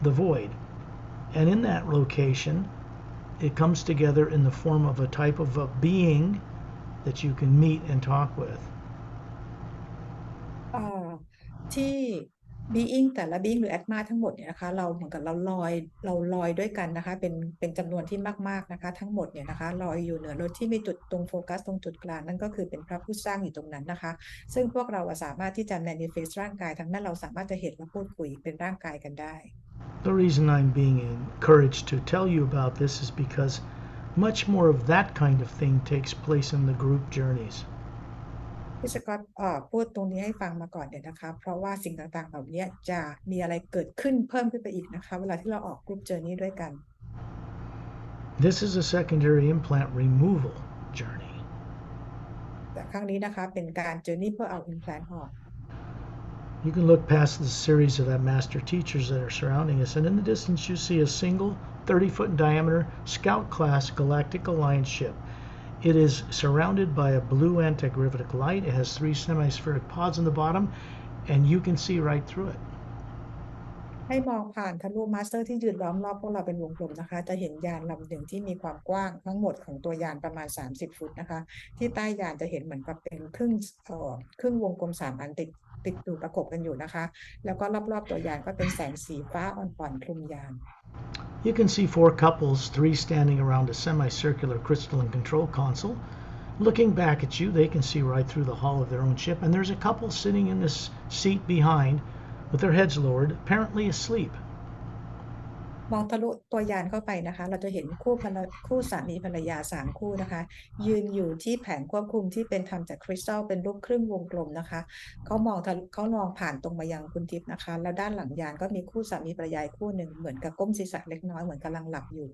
the void. And in that location, it comes together in the form of a type of a being that you can meet and talk with.
ที่ being แต่ละ being หรือ atma ทั้งหมดเนี่ยนะคะเราเหมือนกับเราลอยด้วยกันนะคะเป็นจำนวนที่มากๆนะคะทั้งหมดเนี่ยนะคะลอยอยู่เหนือรถที่มีจุดตรงโฟกัสตรงจุดกลางนั่นก็คือเป็นพระผู้สร้างอยู่ตรงนั้นนะคะซึ่งพวกเราสามารถที่จะ manifest ร่างกายทั้งนั้นเราสามารถจะเห็นและพูดคุยเป็นร่างกายกันได้
The reason I'm being encouraged to tell you about this is because much more of that kind of thing takes place in the group journeys.
พี่สกอตพูดตรงนี้ให้ฟังมาก่อนเดี๋ยวนะคะเพราะว่าสิ่งต่างๆเหล่านี้จะมีอะไรเกิดขึ้นเพิ่มขึ้นไปอีกนะคะเวลาที่เราออกกรุ๊ปเจอร์นี้ด้วยกัน
This is a secondary implant removal journey.
แต่ครั้งนี้นะคะเป็นการเจอร์นี่เพื่อเอา implant ออก
You can look past the series of master teachers that are surrounding us, and in the distance you see a single 30-foot in diameter Scout class Galactic Alliance ship. It is surrounded by a blue anti-gravitic light. It has 3 semispheric pods on the bottom, and you can see right through it.
ให้มองผ่านทะลุมาสเตอร์ที่ยืนล้อมรอบพวกเราเป็นวงกลมนะคะจะเห็นยานลำหนึ่งที่มีความกว้างทั้งหมดของตัวยานประมาณ30ฟุตนะคะที่ใต้ยานจะเห็นเหมือนกับเป็นครึ่งวงกลม3อันติดอยู่ประกบกันอยู่นะคะแล้วก็รอบๆตัวยานก็เป็นแสงสีฟ้าอ่อนๆคลุมยาน
You can see 4 couples, 3 standing around a semicircular crystalline control console. Looking back at you, they can see right through the hull of their own ship, and there's a couple sitting in this seat behind with their heads lowered, apparently asleep.
มองทะลุตัวยานเข้าไปนะคะเราจะเห็นคู่สามีภรรยา3คู่นะคะยืนอยู่ที่แผงควบคุมที่เป็นทำจากคริสตัลเป็นรูปครึ่งวงกลมนะคะเขามองผ่านตรงมายังคุณทิพย์นะคะแล้วด้านหลังยานก็มีคู่สามีภรรยาคู่หนึ่งเหมือนกับก้มศีรษะเล็กน้อยเหมือนกำลังหลับอยู่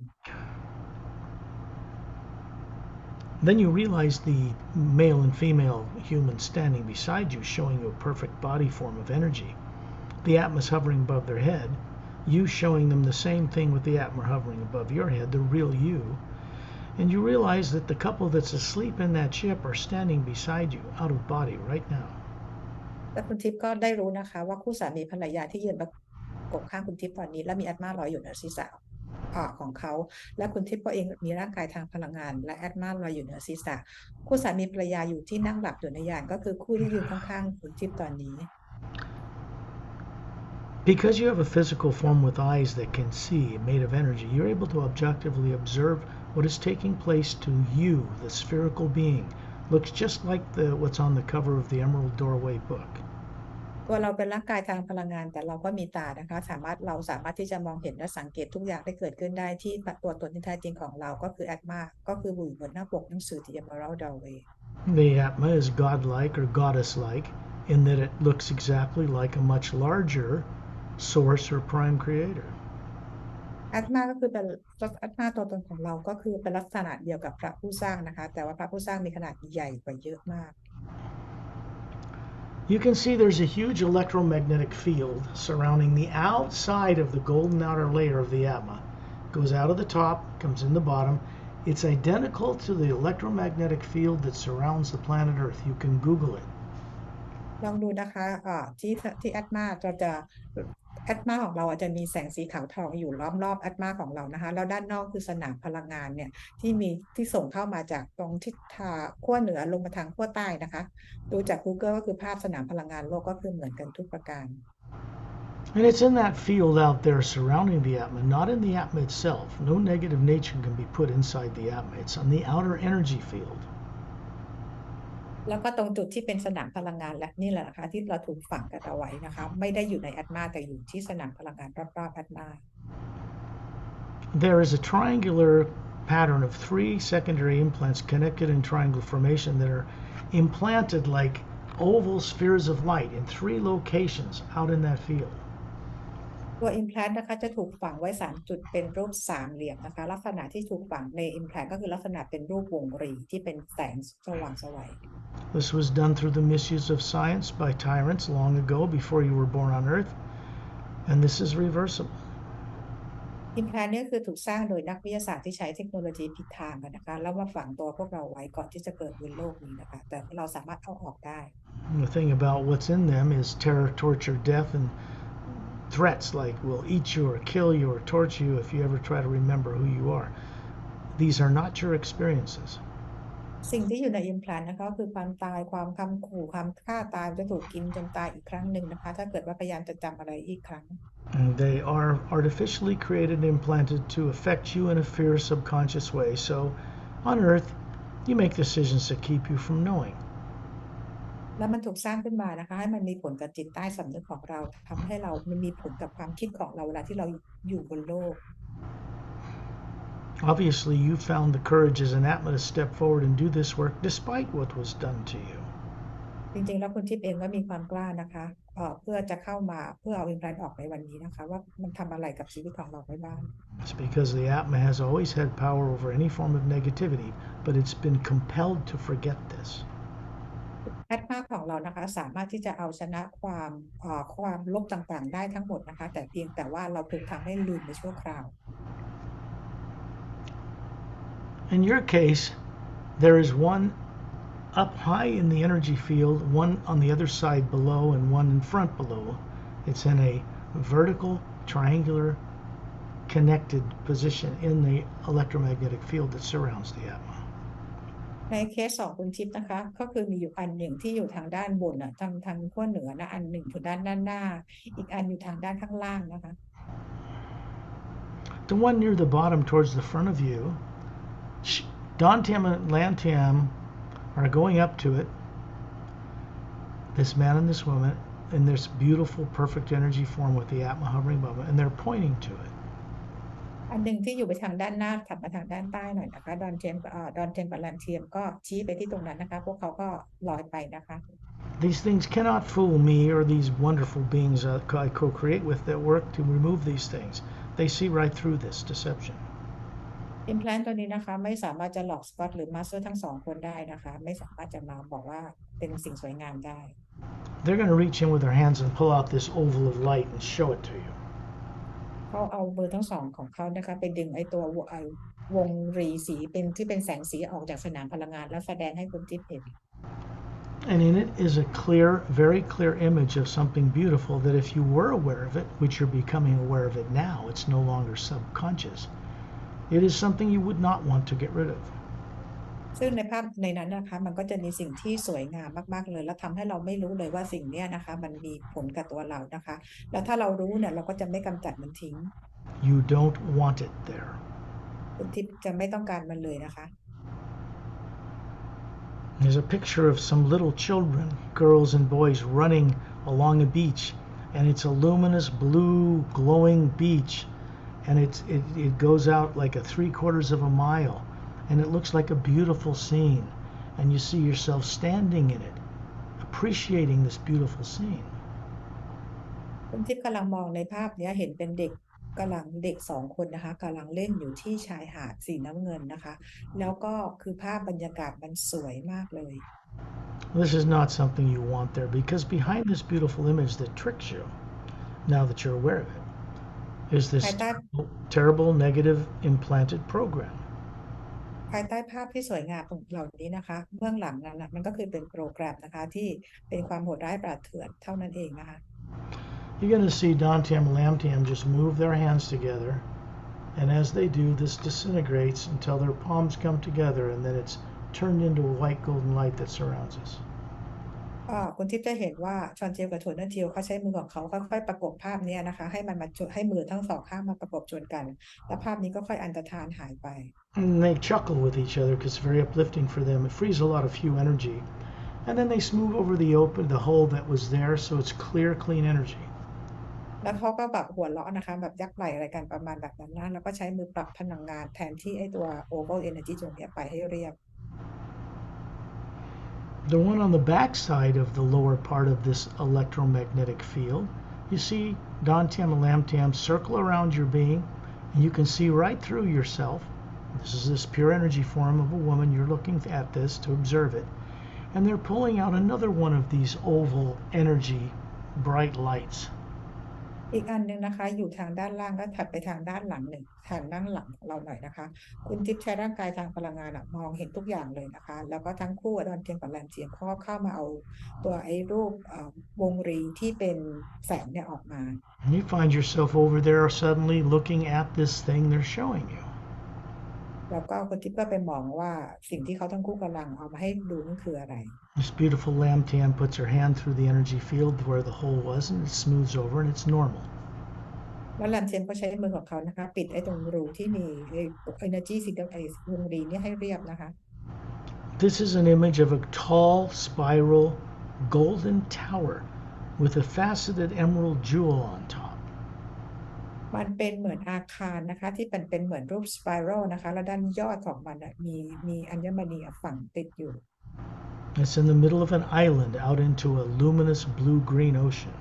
Then you realize the male and female humans standing beside you, showing you a perfect body form of energy. The Atma's hovering above their head, you showing them the same thing with the Atma hovering above your head, the real you. And you realize that the couple that's asleep in that ship are standing beside you, out of body, right now.
และคุณทิพย์ก็ได้รู้นะคะว่าคู่สามีภรรยาที่ยืนประกบข้างคุณทิพย์ตอนนี้และมีแอดมาลอยอยู่เหนือศีรษะของเขาและคุณทิพย์ก็เองมีร่างกายทางพลังงานและแอดมาลอยอยู่เหนือศีรษะคู่สามีภรรยาอยู่ที่นั่งหลับอยู่ในยานก็คือคู่ที่ยืนข้างๆคุณทิพย์ตอนนี้
Because you have a physical form with eyes that can see, made of energy, you're able to objectively observe what is taking place to you, the spherical being. Looks just like what's on the cover of the Emerald Doorway book.
ตัวเราเป็นร่างกายทางพลังงานแต่เราก็มีตานะคะเราสามารถที่จะมองเห็นและสังเกตทุกอย่างที่เกิดขึ้นได้ที่ตัวตนที่แท้จริงของเราก็คือแอดมาก็คืออยู่บนหน้าปกหนังสือ The Emerald Doorway.
The Atma is godlike or goddess-like in that it looks exactly like a much larger source or prime creator.
แอดมาก็คือเป็นแอดมาตัวตนของเราก็คือเป็นลักษณะเดียวกับพระผู้สร้างนะคะแต่ว่าพระผู้สร้างมีขนาดใหญ่กว่าเยอะมาก
You can see there's a huge electromagnetic field surrounding the outside of the golden outer layer of the Atma. It goes out of the top, comes in the bottom. It's identical to the electromagnetic field that surrounds the planet Earth. You can Google it.
ลองดูนะคะที่แอดมาแอดมาของเราจะมีแสงสีขาวทองอยู่ล้อมรอบแอดมาของเรานะคะแล้วด้านนอกคือสนามพลังงานเนี่ยที่ส่งเข้ามาจากตรงทิศทางขั้วเหนือลงมาทางขั้วใต้นะคะดูจาก Google ก็คือภาพสนามพลังงานโลกก็คือเหมือนกันทุกประการ
And it's in that field out there surrounding the Atma, not in the Atma itself. No negative nature can be put inside the Atma. It's on the outer energy field.
แล้วก็ตรงจุดที่เป็นสนามพลังงานและนี่แหละนะคะที่เราถูกฝังกันเอาไว้นะคะไม่ได้อยู่ในแอดมาแต่อยู่ที่สนามพลังงานรอบๆแอดมา
There is a triangular pattern of 3 secondary implants connected in triangle formation that are implanted like oval spheres of light in 3 locations out in that field.
ตัว implant นะคะจะถูกฝังไว้3จุดเป็นรูปสามเหลี่ยมนะคะลักษณะที่ถูกฝังใน implant ก็คือลักษณะเป็นรูปวงรีที่เป็นแสงสว่างไสว
This was done through the misuse of science by tyrants long ago before you were born on Earth, and this is reversible.
implant นี่คือถูกสร้างโดยนักวิทยาศาสตร์ที่ใช้เทคโนโลยีผิดทางกันนะคะแล้วมาฝังตัวพวกเราไว้ก่อนที่จะเกิดบนโลกนี้นะคะแต่เราสามารถเอาออกได้
The thing about what's in them is terror, torture, death, and threats like we'll eat you or kill you or torture you if you ever try to remember who you are. These are not your experiences.
สิ่งที่อยู่ใน implant นะคะคือความตายความคำขู่ความฆ่าตายจะถูกกินจนตายอีกครั้งหนึ่งนะคะถ้าเกิดว่าพยายามจะจำอะไรอีกครั้ง
And they are artificially created and implanted to affect you in a fear subconscious way. So on Earth, you make decisions that keep you from knowing.
แล้วมันถูกสร้างขึ้นมานะคะให้มันมีผลกับจิตใต้สำนึกของเราทำให้มันมีผลกับความคิดของเราเวลาที่เราอยู่บนโลก
Obviously, you found the courage as an Atma to step forward and do this work despite what was done to you.
จริงๆแล้วคุณทิพย์เองก็มีความกล้านะคะเพื่อจะเข้ามาเพื่อเอา implant ออกในวันนี้นะคะว่ามันทำอะไรกับชีวิตของเราไว้บ้าง
It's because the Atma has always had power over any form of negativity, but it's been compelled to forget this.
แอดมาของเรานะคะสามารถที่จะเอาชนะความลบต่างๆได้ทั้งหมดนะคะแต่เพียงแต่ว่าเราถูกทำให้ลืมในชั่วคราว
In your case, there is one up high in the energy field, one on the other side below, and one in front below. It's in a vertical, triangular, connected position in the electromagnetic field that surrounds the atma.
ในเคสของคุณทิพย์นะคะก็คือมีอยู่อันหนึ่งที่อยู่ทางด้านบนทางขั้วเหนือนะอันหนึ่งอยู่ด้านหน้าอีกอันอยู่ทางด้านข้างล่างนะคะ
The one near the bottom towards the front of you, Dantium and Lantium are going up to it, this man and this woman, in this beautiful, perfect energy form with the Atma hovering above it, and they're pointing to it.
อันหนึ่งที่อยู่ไปทางด้านหน้าถัดมาทางด้านใต้หน่อยนะคะดอนเทียมกับลันเทียมก็ชี้ไปที่ตรงนั้นนะคะพวกเขาก็ลอยไปนะคะ
These things cannot fool me or these wonderful beings I co-create with that work to remove these things. They see right through this deception.
Implant ตัวนี้นะคะไม่สามารถจะหลอกสกอตหรือมาสเตอร์ทั้งสองคนได้นะคะไม่สามารถจะมาบอกว่าเป็นสิ่งสวยงามได้
They're going to reach in with their hands and pull out this oval of light and show it to you.
เขาเอามือทั้งสองของเขานะคะไปดึงไอ้ตัววงรีสีเป็นที่เป็นแสงสีออกจากสนามพลังงานแล้วแสดงให้คุณทิพย์เห็น
And in it is a clear, very clear image of something beautiful that if you were aware of it, which you're becoming aware of it now, it's no longer subconscious. It is something you would not want to get rid of.
ซึ่งในภาพในนั้นนะคะมันก็จะมีสิ่งที่สวยงามมากๆเลยแล้วทำให้เราไม่รู้เลยว่าสิ่งนี้นะคะมันมีผลกับตัวเรานะคะแล้วถ้าเรารู้เนี่ยเราก็จะไม่กำจัดมันทิ้ง
You don't want it there.
คุณทิพย์จะไม่ต้องการมันเลยนะคะ
There's a picture of some little children, girls and boys, running along a beach, and it's a luminous blue glowing beach, and it goes out like a 3/4 of a mile, and it looks like a beautiful scene, and you see yourself standing in it, appreciating this beautiful scene.
คุณทิพย์กำลังมองในภาพนี้เห็นเป็นเด็กสองคนนะคะกำลังเล่นอยู่ที่ชายหาดสีน้ำเงินนะคะแล้วก็คือภาพบรรยากาศมันสวยมากเลย
This is not something you want there because behind this beautiful image that tricks you, now that you're aware of it, is this terrible negative implanted program.
ภายใต้ภาพที่สวยงามเหล่านี้นะคะเบื้องหลังนั้นมันก็คือเป็นโปรแกรมนะคะที่เป็นความโหดร้ายป่าเถื่อนเท่านั้นเองนะคะ
You're going to see Dantium and Lamtium just move their hands together, and as they do, this disintegrates until their palms come together, and then it's turned into a white golden light that surrounds us.
คุณทิพย์จะเห็นว่าชอนเจียวกับโทนเทียวเขาใช้มือของเขาค่อยๆประกบภาพนี้นะคะให้มันมาให้มือทั้งสองข้างมาประกบชนกันแล้วภาพนี้ก็ค่อยอันตรธานหายไป
And they chuckle with each other because it's very uplifting for them. It frees a lot of few energy, and then they smooth over the hole that was there, so it's clear, clean energy.
แล้วเขาก็แบบหัวเราะนะคะแบบยักไหล่อะไรกันประมาณแบบนั้นนะแล้วก็ใช้มือปรับพลังงานแทนที่ไอ้ตัว oval energy ตรงนี้ไปให้เรียบ
The one on the back side of the lower part of this electromagnetic field, you see Dantium and Lamtium circle around your being, and you can see right through yourself. This is this pure energy form of a woman. You're looking at this to observe it. And they're pulling out another one of these oval energy bright lights.
อีกอันหนึ่งนะคะอยู่ทางด้านล่างก็ถัดไปทางด้านหลังหนึ่งทางด้านหลังของเราหน่อยนะคะคุณทิพย์ใช้ร่างกายทางพลังงานมองเห็นทุกอย่างเลยนะคะแล้วก็ทั้งคู่ดอนเทียมกับแลนเทียมเขาก็เข้ามาเอาตัวไอ้รูปวงรีที่เป็นแสงเนี่ยออกมา
And you find yourself over there suddenly looking at this thing they're showing you.
แล้วก็คุณทิพย์ก็ไปมองว่าสิ่งที่เขาทั้งคู่กำลังเอามาให้ดูนั่นคืออะไร
This beautiful Lamtiam puts her hand through the energy field where the hole was, and it smooths over, and it's normal.
แล้วแลนเทียมก็ใช้มือของเขานะคะปิดไอ้ตรงรูที่มีenergy สีดำไอ้วงรีนี่ให้เรียบนะคะ
This is an image of a tall, spiral, golden tower with a faceted emerald jewel on top.
มันเป็นเหมือนอาคารนะคะที่เป็นเหมือนรูปสไปรัลนะคะแล้วด้านยอดของมันมีอัญมณีฝังติดอยู่
It's in the middle of an island out into a luminous blue-green ocean.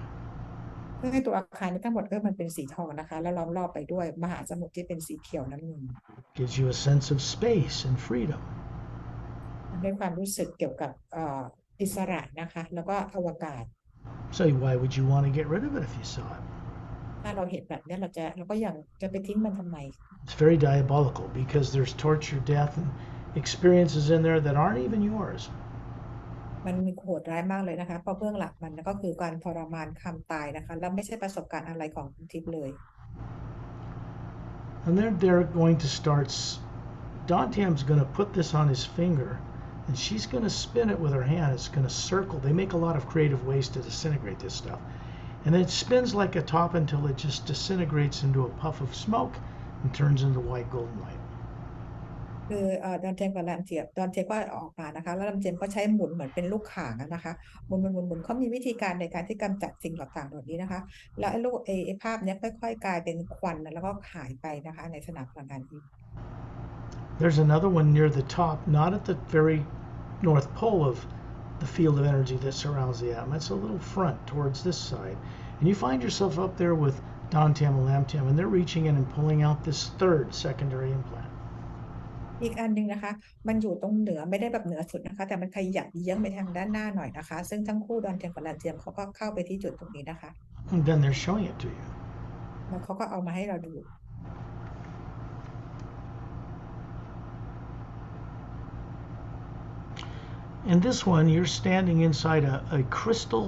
เพื่อให้ตัวอาคารทั้งหมดก็มันเป็นสีทองนะคะแล้วล้อมรอบไปด้วยมหาสมุทรที่เป็นสีเขียวน้ำเงิน
Gives you a sense of space and freedom.
มันได้ความรู้สึกเกี่ยวกับอิสระนะคะแล้วก็อวกาศ
So why would you want to get rid of it if you saw it?
ท ถ้าเราเห็นแบบนี้เราก็ยังจะไปทิ้งมันทำไม
It's very diabolical because there's torture, death, and experiences in there that aren't even yours.
มันมีโหดร้ายมากเลยนะคะเพราะเบื้องหลังมันก็คือการทรมานความตายนะคะแล้วไม่ใช่ประสบการณ์อะไรของคุณทิพย์เลย
And they're going to start. Dantium's going to put this on his finger, and she's going to spin it with her hand. It's going to circle. They make a lot of creative ways to disintegrate this stuff. And then it spins like a top until it just disintegrates into a puff of smoke and turns into white golden light.
คือดอนเจมกับแรมเจียบดอนเจมก็ออกมานะคะแล้วแรมเจมก็ใช้หมุนเหมือนเป็นลูกข่างนะคะหมุนเขามีวิธีการในการที่กำจัดสิ่งต่างๆเหล่านี้นะคะแล้วไอ้ภาพเนี้ยค่อยๆกลายเป็นควันแล้วก็หายไปนะคะในสนามพลังงานอีก
There's another one near the top, not at the very north pole of the field of energy that surrounds the atom. It's a little front towards this side. And you find yourself up there with Dantium and Lamtium, and they're reaching in and pulling out this third secondary implant.
อีกอันหนึ่งนะคะมันอยู่ตรงเหนือไม่ได้แบบเหนือสุดนะคะแต่มันขยับเยื้องไปทางด้านหน้าหน่อยนะคะซึ่งทั้งคู่ดอนเทียมกับแรมเทียมเขาก็เข้าไปที่จุดตรงนี้นะคะ
And then they're showing it to you.
แล้วเขาก็เอามาให้เราดู
In this one, you're standing inside a crystal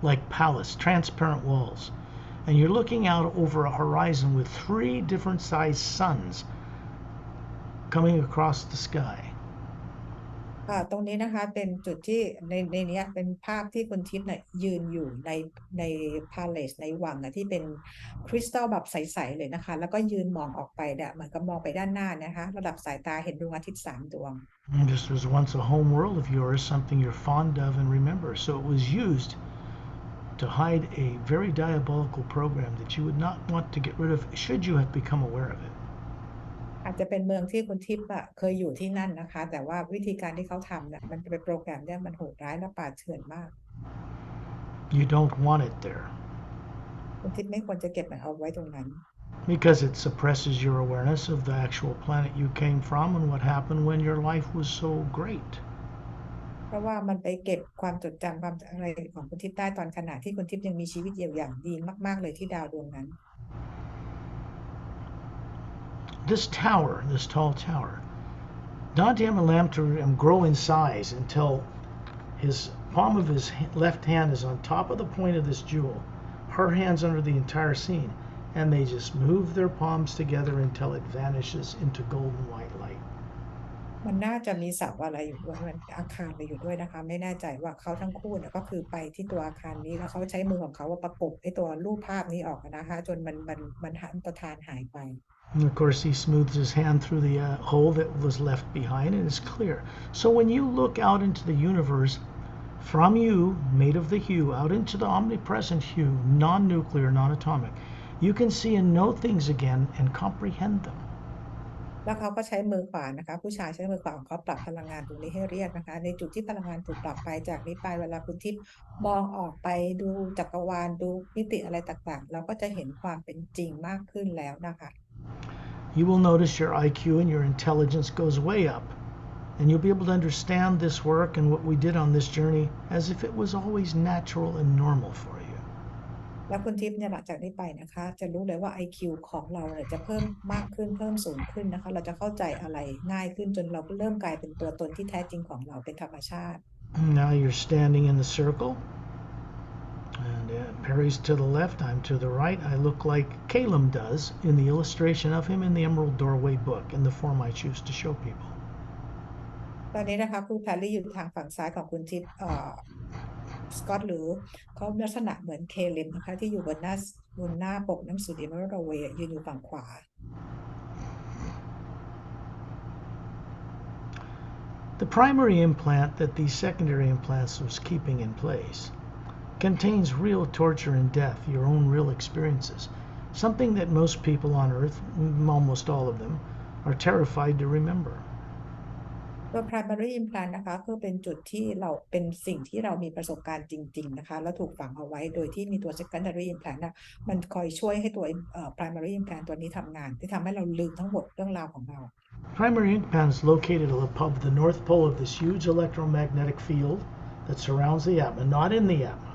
like palace, transparent walls. And you're looking out over a horizon with 3 different sized suns coming across the sky.
ตรงนี้นะคะเป็นจุดที่ในนี้เป็นภาพที่คุณทิพย์เนี่ยยืนอยู่ในพาเลสในวังนะที่เป็นคริสตัลแบบใสๆเลยนะคะแล้วก็ยืนมองออกไปเนี่ยเหมือนกับมองไปด้านหน้านะคะระดับสายตาเห็นดวงอาทิตย์3 ดวง
And this was once a home world of yours, something you're fond of and remember. So it was used to hide a very diabolical program that you would not want to get rid of should you have become aware of it.
อาจจะเป็นเมืองที่คุณทิพย์เคยอยู่ที่นั่นนะคะแต่ว่าวิธีการที่เขาทำเนี่ยมันเป็นโปรแกรมเนี่ยมันโหดร้ายและป่าเถื่อนมาก
You don't want it there
คุณทิพย์ไม่ควรจะเก็บมันเอาไว้ตรงนั้น
because it suppresses your awareness of the actual planet you came from and what happened when your life was so great.
เพราะว่ามันไปเก็บความจดจำความอะไรของคุณทิพย์ได้ตอนขณะที่คุณทิพย์ยังมีชีวิตอย่างดีมากๆเลยที่ดาวดวงนั้น
This tower, this tall tower, Dantium and Lamtium grow in size until his palm of his left hand is on top of the point of this jewel. Her hand's under the entire scene, and they just move their palms together until it vanishes into golden white light.
มันน่าจะมีเสาอะไรอยู่ด้วยมันอาคารอะไรอยู่ด้วยนะคะไม่แน่ใจว่าเขาทั้งคู่เนี่ยก็คือไปที่ตัวอาคารนี้แล้วเขาใช้มือของเขาว่าประกบไอ้ตัวรูปภาพนี้ออกนะคะจนมันหันประธานหายไป
And of course, he smooths his hand through the hole that was left behind, and it's clear. So when you look out into the universe, from you, made of the hue, out into the omnipresent hue, non-nuclear, non-atomic, you can see and know things again and comprehend them.
แล้วเขาก็ใช้มือขวานะคะผู้ชายใช้มือขวาของเขาปรับพลังงานตรงนี้ให้เรียบนะคะในจุดที่พลังงานถูกปรับไปจากนี้ไปเวลาคุณทิพย์มองออกไปดูจักรวาลดูมิติอะไรต่างๆเราก็จะเห็นความเป็นจริงมากขึ้นแล้วนะคะ
You will notice your IQ and your intelligence goes way up, and you'll be able to understand this work and what we did on this journey as if it was always natural and normal for you.
แล้วคุณทิพย์เนี่ยหลังจากนี้ไปนะคะจะรู้เลยว่า IQ ของเราเนี่ยจะเพิ่มมากขึ้นเพิ่มสูงขึ้นนะคะเราจะเข้าใจอะไรง่ายขึ้นจนเราเริ่มกลายเป็นตัวตนที่แท้จริงของเราเป็นธรรมชาติ
Now you're standing in the circle, and Pari's to the left, I'm to the right. I look like Caleb does in the illustration of him in the Emerald Doorway book in the form I choose to show people.
ตอนนี้นะคะครูแพรรี่อยู่ทางฝั่งซ้ายของคุณทิพย์สกอตหรือเขาลักษณะเหมือนเคเลมนะคะที่อยู่บนหน้าปกหนังสือ Emerald Away ยืนอยู่ฝั่งขวา
The primary implant that these secondary implants was keeping in place contains real torture and death, your own real experiences, something that most people on Earth, almost all of them, are terrified to remember.
ตัว primary implant นะคะคือเป็นจุดที่เราเป็นสิ่งที่เรามีประสบการณ์จริงๆนะคะแล้วถูกฝังเอาไว้โดยที่มีตัว secondary implant นะมันคอยช่วยให้ตัวprimary implant ตัวนี้ทำงานที่ทำให้เราลืมทั้งหมดเรื่องราวของเรา
Primary implant is located above the north pole of this huge electromagnetic field that surrounds the atma, not in the atma.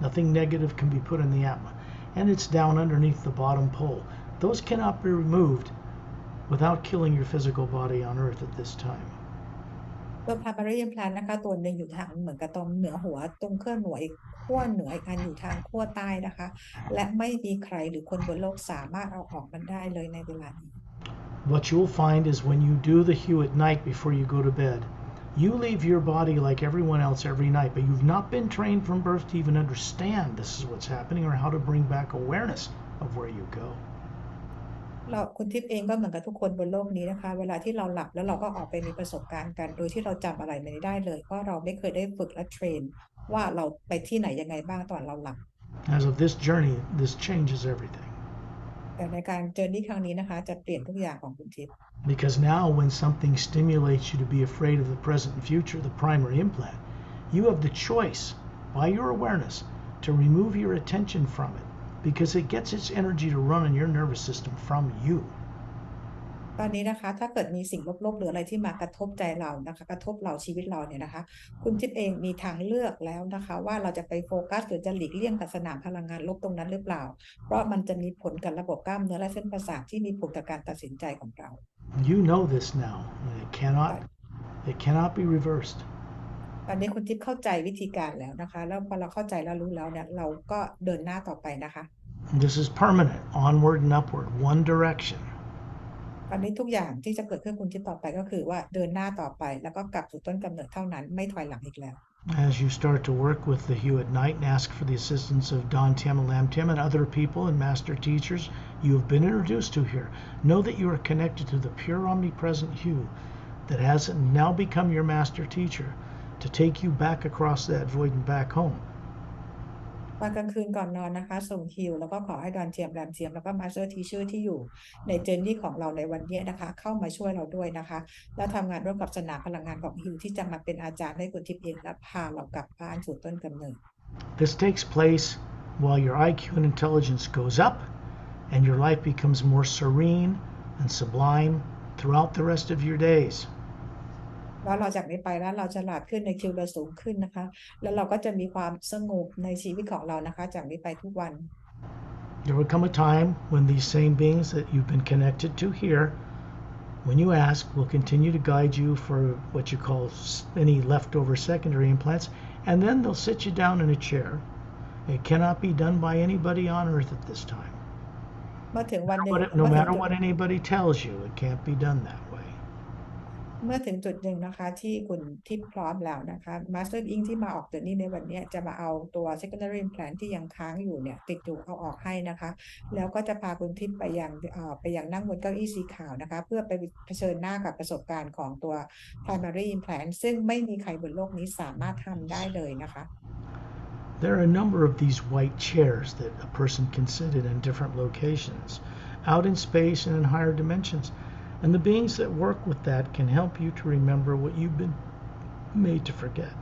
Nothing negative can be put in the atma. and it's down underneath the bottom pole. Those cannot be removed without killing your physical body on Earth at this time.
ตัว primary implant นะคะตัวหนึ่งอยู่ทางเหมือนกับตรงเหนือหัวตรงขั้วเหนือขั้วเหนืออีกอันอยู่ทางขั้วใต้นะคะและไม่มีใครหรือคนบนโลกสามารถเอาออกมันได้เลยในเวลานี้
What you'll find is when you do the hue at night before you go to bed, you leave your body like everyone else every night, but you've not been trained from birth to even understand this is what's happening or how to bring back awareness of where you go.
คุณทิพย์เองก็เหมือนกับทุกคนบนโลกนี้นะคะเวลาที่เราหลับแล้วเราก็ออกไปมีประสบการณ์กันโดยที่เราจำอะไรไม่ได้เลยเพราะเราไม่เคยได้ฝึกและเทรนว่าเราไปที่ไหนยังไงบ้างตอนเราหลับ
As of this journey, this changes everything.
แต่ในการเจอร์นี่ครั้งนี้นะคะจะเปลี่ยนทุกอย่างของคุณทิพย์
Because now when something stimulates you to be afraid of the present and future, the primary implant, you have the choice by your awareness to remove your attention from it because it gets its energy to run on your nervous system from you.
ตอนนี้นะคะถ้าเกิดมีสิ่งลบๆหรืออะไรที่มากระทบใจเรานะคะกระทบเราชีวิตเราเนี่ยนะคะคุณทิพย์เองมีทางเลือกแล้วนะคะว่าเราจะไปโฟกัสหรือจะหลีกเลี่ยงกับสนามพลังงานลบตรงนั้นหรือเปล่าเพราะมันจะมีผลกับระบบกล้ามเนื้อและเส้นประสาทที่มีผลกับการตัดสินใจของเรา
You know this now, and it cannot be reversed.
ตอนนี้คุณทิพย์เข้าใจวิธีการแล้วนะคะแล้วพอเราเข้าใจแล้วรู้แล้วเนี่ยเราก็เดินหน้าต่อไปนะคะ
This is permanent, onward and upward, one direction.
ตอนนี้ทุกอย่างที่จะเกิดขึ้นคุณทิพย์ต่อไปก็คือว่าเดินหน้าต่อไปแล้วก็กลับสู่ต้นกำเนิดเท่านั้นไม่ถอยหลังอีกแล้ว
As you start to work with the hue at night and ask for the assistance of Don Tim and Lam Tim and other people and master teachers you have been introduced to here, know that you are connected to the pure omnipresent hue that has now become your master teacher to take you back across that void and back home.
ตอนกลางคืนก่อนนอนนะคะส่งฮิวแล้วก็ขอให้ดอนเทียมแรมเทียมแล้วก็มาสเตอร์ทีเชอร์ที่อยู่ในเจอร์นี่ของเราในวันนี้นะคะเข้ามาช่วยเราด้วยนะคะแล้วทำงานร่วมกับสนามพลังงานของฮิวที่จะมาเป็นอาจารย์ให้คุณทิพย์เองและพาเรากลับบ้านสู่ต้นกำเนิด
This takes place while your IQ and intelligence goes up and your life becomes more serene and sublime throughout the rest of your days.
แล้วเราจากนี้ไปแล้วเราฉลาดขึ้นในคิวเราสูงขึ้นนะคะแล้วเราก็จะมีความสงบในชีวิตของเรานะคะจากนี้ไปทุกวัน
There will come a time when these same beings that you've been connected to here, when you ask, will continue to guide you for what you call any leftover secondary implants, and then they'll sit you down in a chair. It cannot be done by anybody on earth at this time.
เมื่อถึงวันหนึ่ง
No matter what anybody tells you, it can't be done that way.
เมื่อถึงจุดหนึ่งนะคะที่คุณทิพย์พร้อมแล้วนะคะมาสเตอร์อิงที่มาออกตัวนี้ในวันนี้จะมาเอาตัว secondary implant ที่ยังค้างอยู่เนี่ยติดอยู่เอาออกให้นะคะแล้วก็จะพาคุณทิพย์ไปยังนั่งบนเก้าอี้สีขาวนะคะเพื่อไปเผชิญหน้ากับประสบการณ์ของตัว primary implant ซึ่งไม่มีใครบนโลกนี้สามารถทำได้เลยนะคะ
There are a number of these white chairs that a person can sit in different locations, out in space and in higher dimensions. And the beings that work with that can help you to remember what you've been made to forget.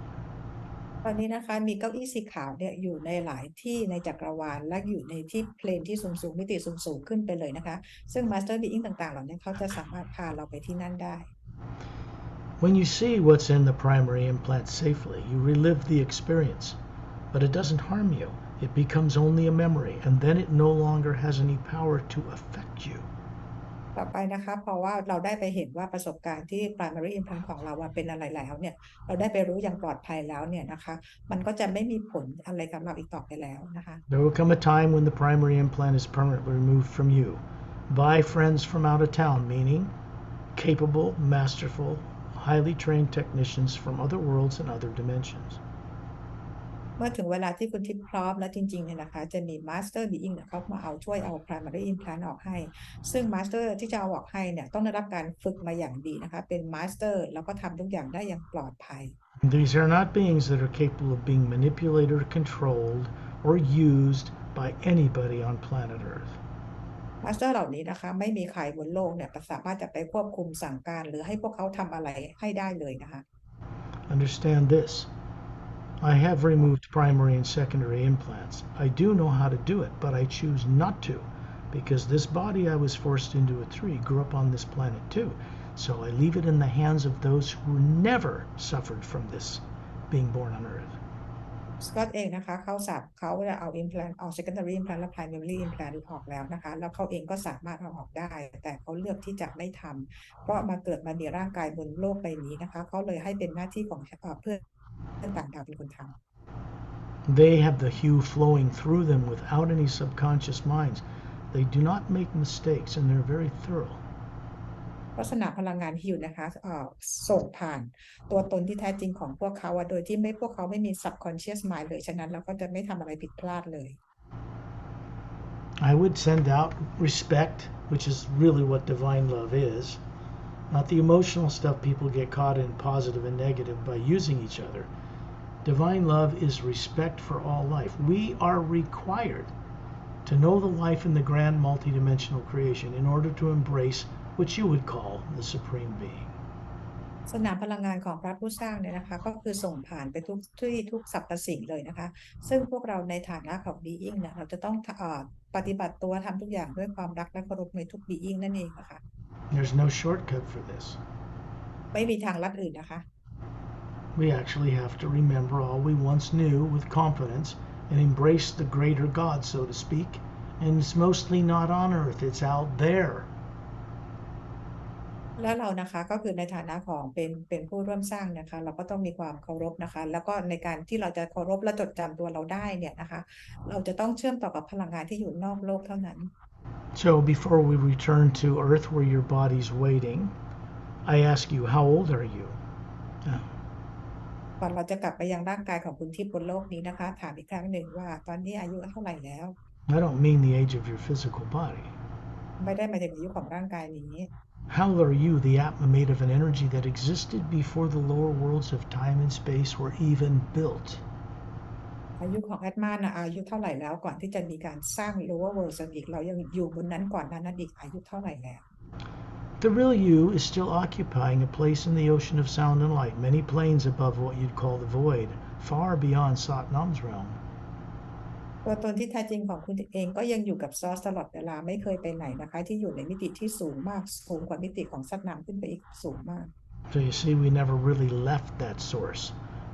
ตอนนี้นะคะมีเก้าอี้สีขาวเนี่ยอยู่ในหลายที่ในจักรวาลและอยู่ในที่เพลนที่สูงมิติสูงขึ้นไปเลยนะคะซึ่ง Master Being ต่างๆเหล่านี้เขาจะสามารถพาเราไปที่นั่นได้
When you see what's in the primary implant safely, you relive the experience, but it doesn't harm you. It becomes only a memory, and then it no longer has any power to affect you.
ต่อไปนะคะเพราะว่าเราได้ไปเห็นว่าประสบการณ์ที่ primary implant ของเราเป็นอะไรแล้วเนี่ยเราได้ไปรู้อย่างปลอดภัยแล้วเนี่ยนะคะมันก็จะไม่มีผลอะไรกับเราอีกต่อไปแล้วนะคะ
There will come a time when the primary implant is permanently removed from you by friends from out of town, meaning capable, masterful, highly trained technicians from other worlds and other dimensions.
เมื่อถึงเวลาที่คุณทิพย์พร้อมแล้วจริงๆเนี่ยนะคะจะมี Master Being เนี่ยเขามาช่วยเอา primary implant ออกให้ซึ่ง Master ที่จะเอาออกให้เนี่ยต้องได้รับการฝึกมาอย่างดีนะคะเป็น Master แล้วก็ทำทุกอย่างได้อย่างปลอดภัย
These are not beings that are capable of being manipulated or controlled or used by anybody on planet Earth.
Master เหล่านี้นะคะไม่มีใครบนโลกเนี่ยสามารถจะไปควบคุมสั่งการหรือให้พวกเขาทำอะไรให้ได้เลยนะคะ
Understand this. I have removed primary and secondary implants. I do know how to do it, but I choose not to because this body I was forced into a tree grew up on this planet too. So I leave it in the hands of those who never suffered from this being born on Earth.
สกอตเองนะคะเขาจะเอา implant เอา secondary implant และ primary implant ออกแล้วนะคะแล้วเขาเองก็สามารถเอาออกได้แต่เขาเลือกที่จะไม่ทำเพราะมาเกิดมามีร่างกายบนโลกใบนี้นะคะเขาเลยให้เป็นหน้าที่ของเพื่อนต่างดาวเป็นคนทำ
They have the hue flowing through them without any subconscious minds. They do not make mistakes and they're very thorough.
ลักษณะพลังงานฮิวนะคะส่งผ่านตัวตนที่แท้จริงของพวกเขาโดยที่พวกเขาไม่มี subconscious mind เลยฉะนั้นเราก็จะไม่ทำอะไรผิดพลาดเลย
I would send out respect, which is really what divine love is, not the emotional stuff people get caught in positive and negative by using each other. Divine love is respect for all life. We are required to know the life in the grand multidimensional creation in order to embrace what you would call the Supreme Being.
สนามพลังงานของพระผู้สร้างเนี่ยนะคะก็คือส่งผ่านไปทุกสรรพสิ่งเลยนะคะซึ่งพวกเราในฐานะของ being เนี่ยเราจะต้องปฏิบัติตัวทำทุกอย่างด้วยความรักและเคารพในทุก being นั่นเองนะคะ
There's no shortcut for this.
ไม่มีทางลัดอื่นนะคะ
We actually have to remember all we once knew with confidence and embrace the greater God, so to speak. And it's mostly not on earth, it's out there.
แล้วเรานะคะก็คือในฐานะของเป็นผู้ร่วมสร้างนะคะเราก็ต้องมีความเคารพนะคะแล้วก็ในการที่เราจะเคารพและจดจำตัวเราได้เนี่ยนะคะเราจะต้องเชื่อมต่อกับพลังงานที่อยู่นอกโลกเท่านั้น
So before we return to earth where your body's waiting, I ask you, how old are you?
ก่อนเราจะกลับไปยังร่างกายของคุณทิพย์บนโลกนี้นะคะถามอีกครั้งหนึ่งว่าตอนนี้อายุเท่าไหร่แล้ว
I don't mean the age of your physical body.
ไม่ได้หมายถึงอายุของร่างกายนี้
How are you, the atma made of an energy that existed before the lower worlds of time and space were even built?
อายุของแอดมานะอายุเท่าไหร่แล้วก่อนที่จะมีการสร้าง lower world อีกเรายังอยู่บนนั้นก่อนนั้นอีกอายุเท่าไหร่แล้ว
The real you is still occupying a place in the ocean of sound and light, many planes above what you'd call the void, far beyond Satnam's realm.
ตัวตนที่แท้จริงของคุณเองก็ยังอยู่กับซอสตลอดเวลาไม่เคยไปไหนนะคะที่อยู่ในมิติที่สูงมากสูงกว่ามิติของซัดน้ำขึ้นไปอีกสูงมาก
So you see, we never really left that source.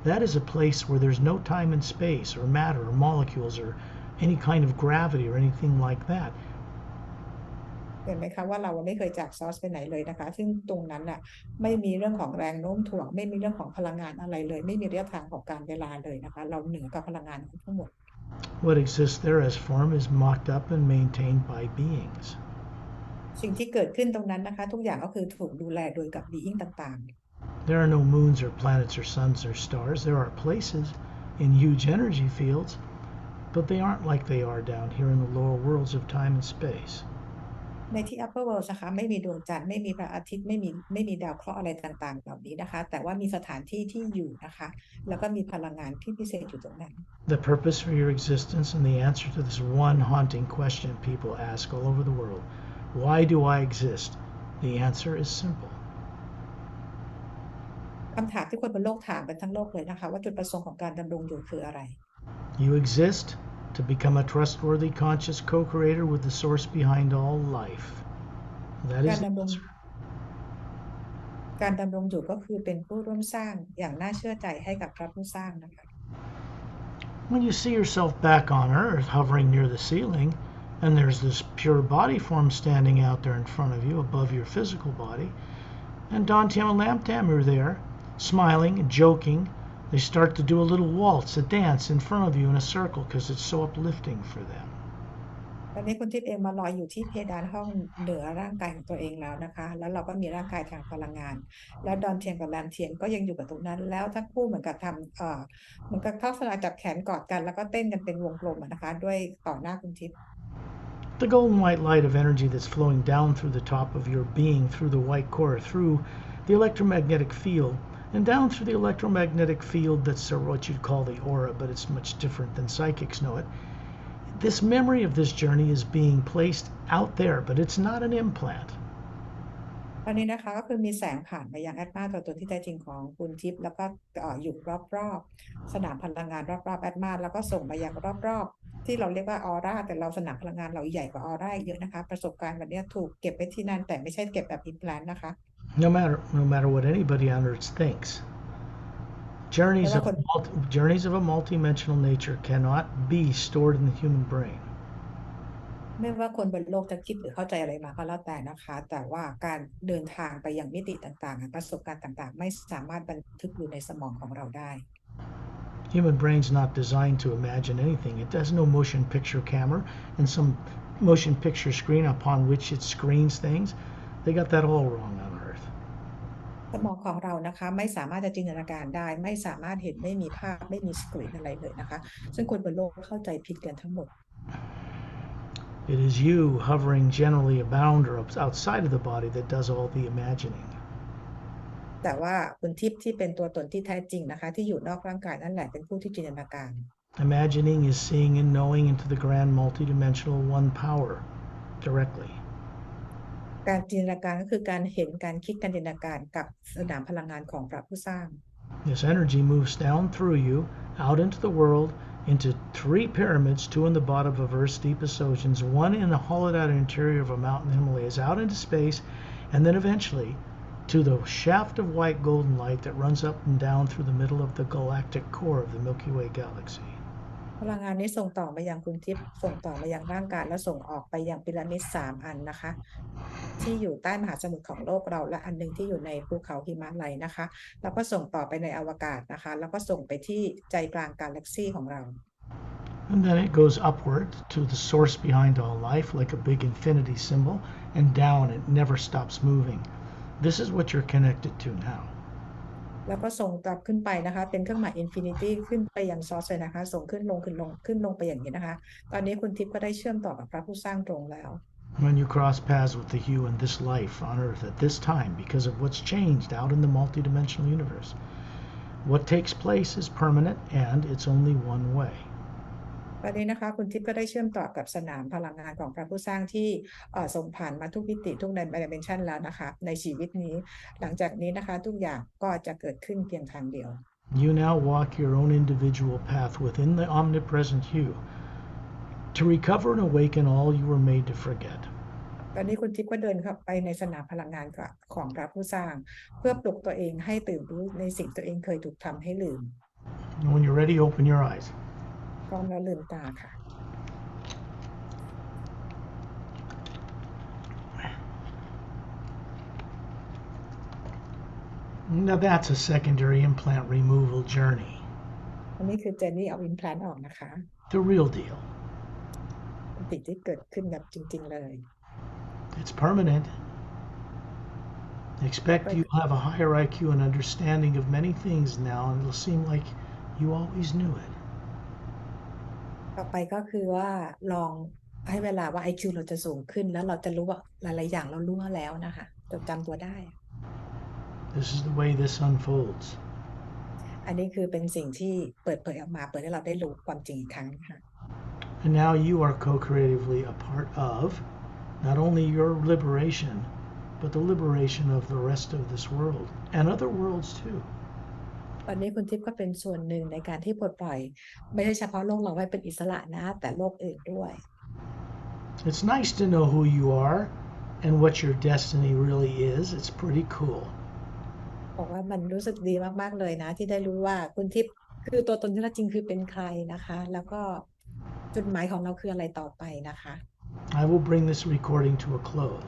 That is a place where there's no time and space, or matter, or molecules, or any kind of gravity, or anything like that.
เห็นไหมคะว่าเราไม่เคยจากซอสไปไหนเลยนะคะซึ่งตรงนั้นน่ะไม่มีเรื่องของแรงโน้มถ่วงไม่มีเรื่องของพลังงานอะไรเลยไม่มีระยะทางของการเวลาเลยนะคะเราเหนือกับพลังงานทั้งหมด
What exists there as form is mocked up and maintained by beings.
สิ่งที่เกิดขึ้นตรงนั้นนะคะทุกอย่างก็คือถูกดูแลโดยกับ being ต่าง
There are no moons or planets or suns or stars. There are places in huge energy fields, but they aren't like they are down here in the lower worlds of time and space.
ๆในที่ upper world นะคะไม่มีดวงจันทร์ไม่มีพระอาทิตย์ไม่มีดาวเคราะห์อะไรต่างๆเหล่านี้นะคะแต่ว่ามีสถานที่ที่อยู่นะคะแล้วก็มีพลังงานที่พิเศษอยู่ตรงนั้น
The purpose for your existence and the answer to this one haunting question people ask all over the world: why do I exist? The answer is simple.
คำถามที่คนบนโลกถามกันทั้งโลกเลยนะคะว่าจุดประสงค์ของการดำรงอยู่คืออะไร
You exist to become a trustworthy conscious co-creator with the source behind all life. That
การ
is the
ดำรง
answer.
การดำรงอยู่ก็คือเป็นผู้ร่วมสร้างอย่างน่าเชื่อใจให้กับพระผู้สร้างนะคะ
When you see yourself back on Earth, hovering near the ceiling, and there's this pure body form standing out there in front of you above your physical body, and Dantiam and Lamtam are there, smiling and joking. They start to do a little waltz, a dance in front of you in a circle because it's so uplifting for them.
ตอนนี้คุณทิพย์เองมาลอยอยู่ที่เพดานห้องเหนือร่างกายของตัวเองแล้วนะคะแล้วเราก็มีร่างกายทางพลังงานแล้วดอนเทียนกับแรมเทียนก็ยังอยู่กับตรงนั้นแล้วทั้งคู่เหมือนกับทำเหมือนกับลักษณะจับแขนกอดกันแล้วก็เต้นกันเป็นวงกลมนะคะด้วยต่อหน้าคุณทิพย์
The golden white light of energy that's flowing down through the top of your being, through the white core, through the electromagnetic field, and down through the electromagnetic field that's what you'd call the aura, but it's much different than psychics know it. This memory of this journey is being placed out there, but it's not an implant.
ตอนนี้นะคะก็คือมีแสงผ่านไปยังแอดมาตัวตนที่แท้จริงของคุณทิพย์แล้วก็อยู่รอบๆสนามพลังงานรอบๆแอดมาแล้วก็ส่งไปยังรอบๆที่เราเรียกว่าออร่าแต่เราสนามพลังงานเราใหญ่กว่าออร่าเยอะนะคะประสบการณ์วันนี้ถูกเก็บไว้ที่นั่นแต่ไม่ใช่เก็บแบบอิมแพลนนะคะ
No matter what anybody on earth thinks, Journeys
ไม่ว่า
of
คน
journeys of a multidimensional nature cannot be stored in the human brain.
ไม่ว่าคนบนโลกจะคิดหรือเข้าใจอะไรมาก็แล้วแต่นะคะ แต่ว่าการเดินทางไปยังมิติต่างๆประสบการณ์ต่างๆไม่สามารถบันทึกอยู่ในสมองของเราได้
Human brain's not designed to imagine anything. It has no motion picture camera and some motion picture screen upon which it screens things. They got that all wrong on Earth.
สมองของเรานะคะไม่สามารถจะจินตนาการได้ไม่สามารถเห็นไม่มีภาพไม่มีสกรีนอะไรเลยนะคะซึ่งคนบนโลกเข้าใจผิดกันทั้งหมด
It is you hovering generally abound or outside of the body that does all the imagining.
แต่ว่าคุณทิพย์ที่เป็นตัวตนที่แท้จริงนะคะที่อยู่นอกร่างกายนั่นแหละเป็นผู้ที่จินตนาการ
Imagining is seeing and knowing into the grand multidimensional one power directly.
การจินตนาการก็คือการเห็นการคิดการจินตนาการกับสนามพลังงานของพระผู้สร้าง
This energy moves down through you, out into the world, into 3 pyramids, 2 in the bottom of Earth's deepest oceans, 1 in the hollowed-out interior of a mountain Himalayas, out into space, and then eventually to the shaft of white golden light that runs up and down through the middle of the galactic core of the Milky Way galaxy.
พลังงานนี้ส่งต่อมายังคุณทิพย์ส่งต่อมายังร่างกายและส่งออกไปยังพีระมิด3 อันนะคะที่อยู่ใต้มหาสมุทรของโลกเราและอันหนึ่งที่อยู่ในภูเขาหิมาลัยนะคะแล้วก็ส่งต่อไปในอวกาศนะคะแล้วก็ส่งไปที่ใจกลางกาแล็กซี่ของเรา
And then it goes upward to the source behind all life, like a big infinity symbol, and down. It never stops moving. This is what you're connected to now.
แล้วก็ส่งกลับขึ้นไปนะคะเป็นเครื่องหมายอินฟินิตี้ขึ้นไปยังซอสเลยนะคะส่งขึ้นลงขึ้นลงขึ้นลงไปอย่างนี้นะคะตอนนี้คุณทิพย์ก็ได้เชื่อมต่อกับพระผู้สร้างตรงแล้ว
When you cross paths with the you in this life on Earth at this time because of what's changed out in the multidimensional universe, what takes place is permanent and it's only one way.
ตอนนี้นะคะคุณทิพย์ก็ได้เชื่อมต่อกับสนามพลังงานของพระผู้สร้างที่ส่งผ่านมาทุกมิติทุกดิเมนชันแล้วนะคะในชีวิตนี้หลังจากนี้นะคะทุกอย่างก็จะเกิดขึ้นเพียงทางเดียว
You now walk your own individual path within the omnipresent you to recover and awaken all you were made to forget.
ตอนนี้คุณทิพย์ก็เดินเข้าไปในสนามพลังงานของพระผู้สร้างเพื่อปลุกตัวเองให้ตื่นรู้ในสิ่งตัวเองเคยถูกทำให้ลืม
And when you're ready, open your eyes.
พร้อมแล้วลืมตาค่ะ
Now that's a secondary implant removal journey.
อันนี้คือ journey of implant ออกนะคะ
The real deal.
เป็นสิ่งที่เกิดขึ้นแบบจริงๆเลย
It's permanent. Expect you'll have a higher IQ and understanding of many things now, and it'll seem like you always knew it.
ต่อไปก็คือว่าลองให้เวลาว่า IQ เราจะสูงขึ้นแล้วเราจะรู้ว่าหลายๆอย่างเรารู้มาแล้วนะคะจดจำตัวได้
This is the way this unfolds.
อันนี้คือเป็นสิ่งที่เปิดเผยออกมาเปิดให้เราได้รู้ความจริงอีกครั้งค่ะ
And now you are co-creatively a part of not only your liberation, but the liberation of the rest of this world and other worlds too.
ตอนนี้คุณทิพย์ก็เป็นส่วนหนึ่งในการที่ปลดปล่อยไม่ใช่เฉพาะโลกเราให้เป็นอิสระนะแต่โลกอื่นด้วย
It's nice to know who you are and what your destiny really is. It's pretty cool.
บอกว่ามันรู้สึกดีมากๆเลยนะที่ได้รู้ว่าคุณทิพย์คือตัวตนที่แท้จริงคือเป็นใครนะคะแล้วก็จุดหมายของเราคืออะไรต่อไปนะคะ
I will bring this recording to a close.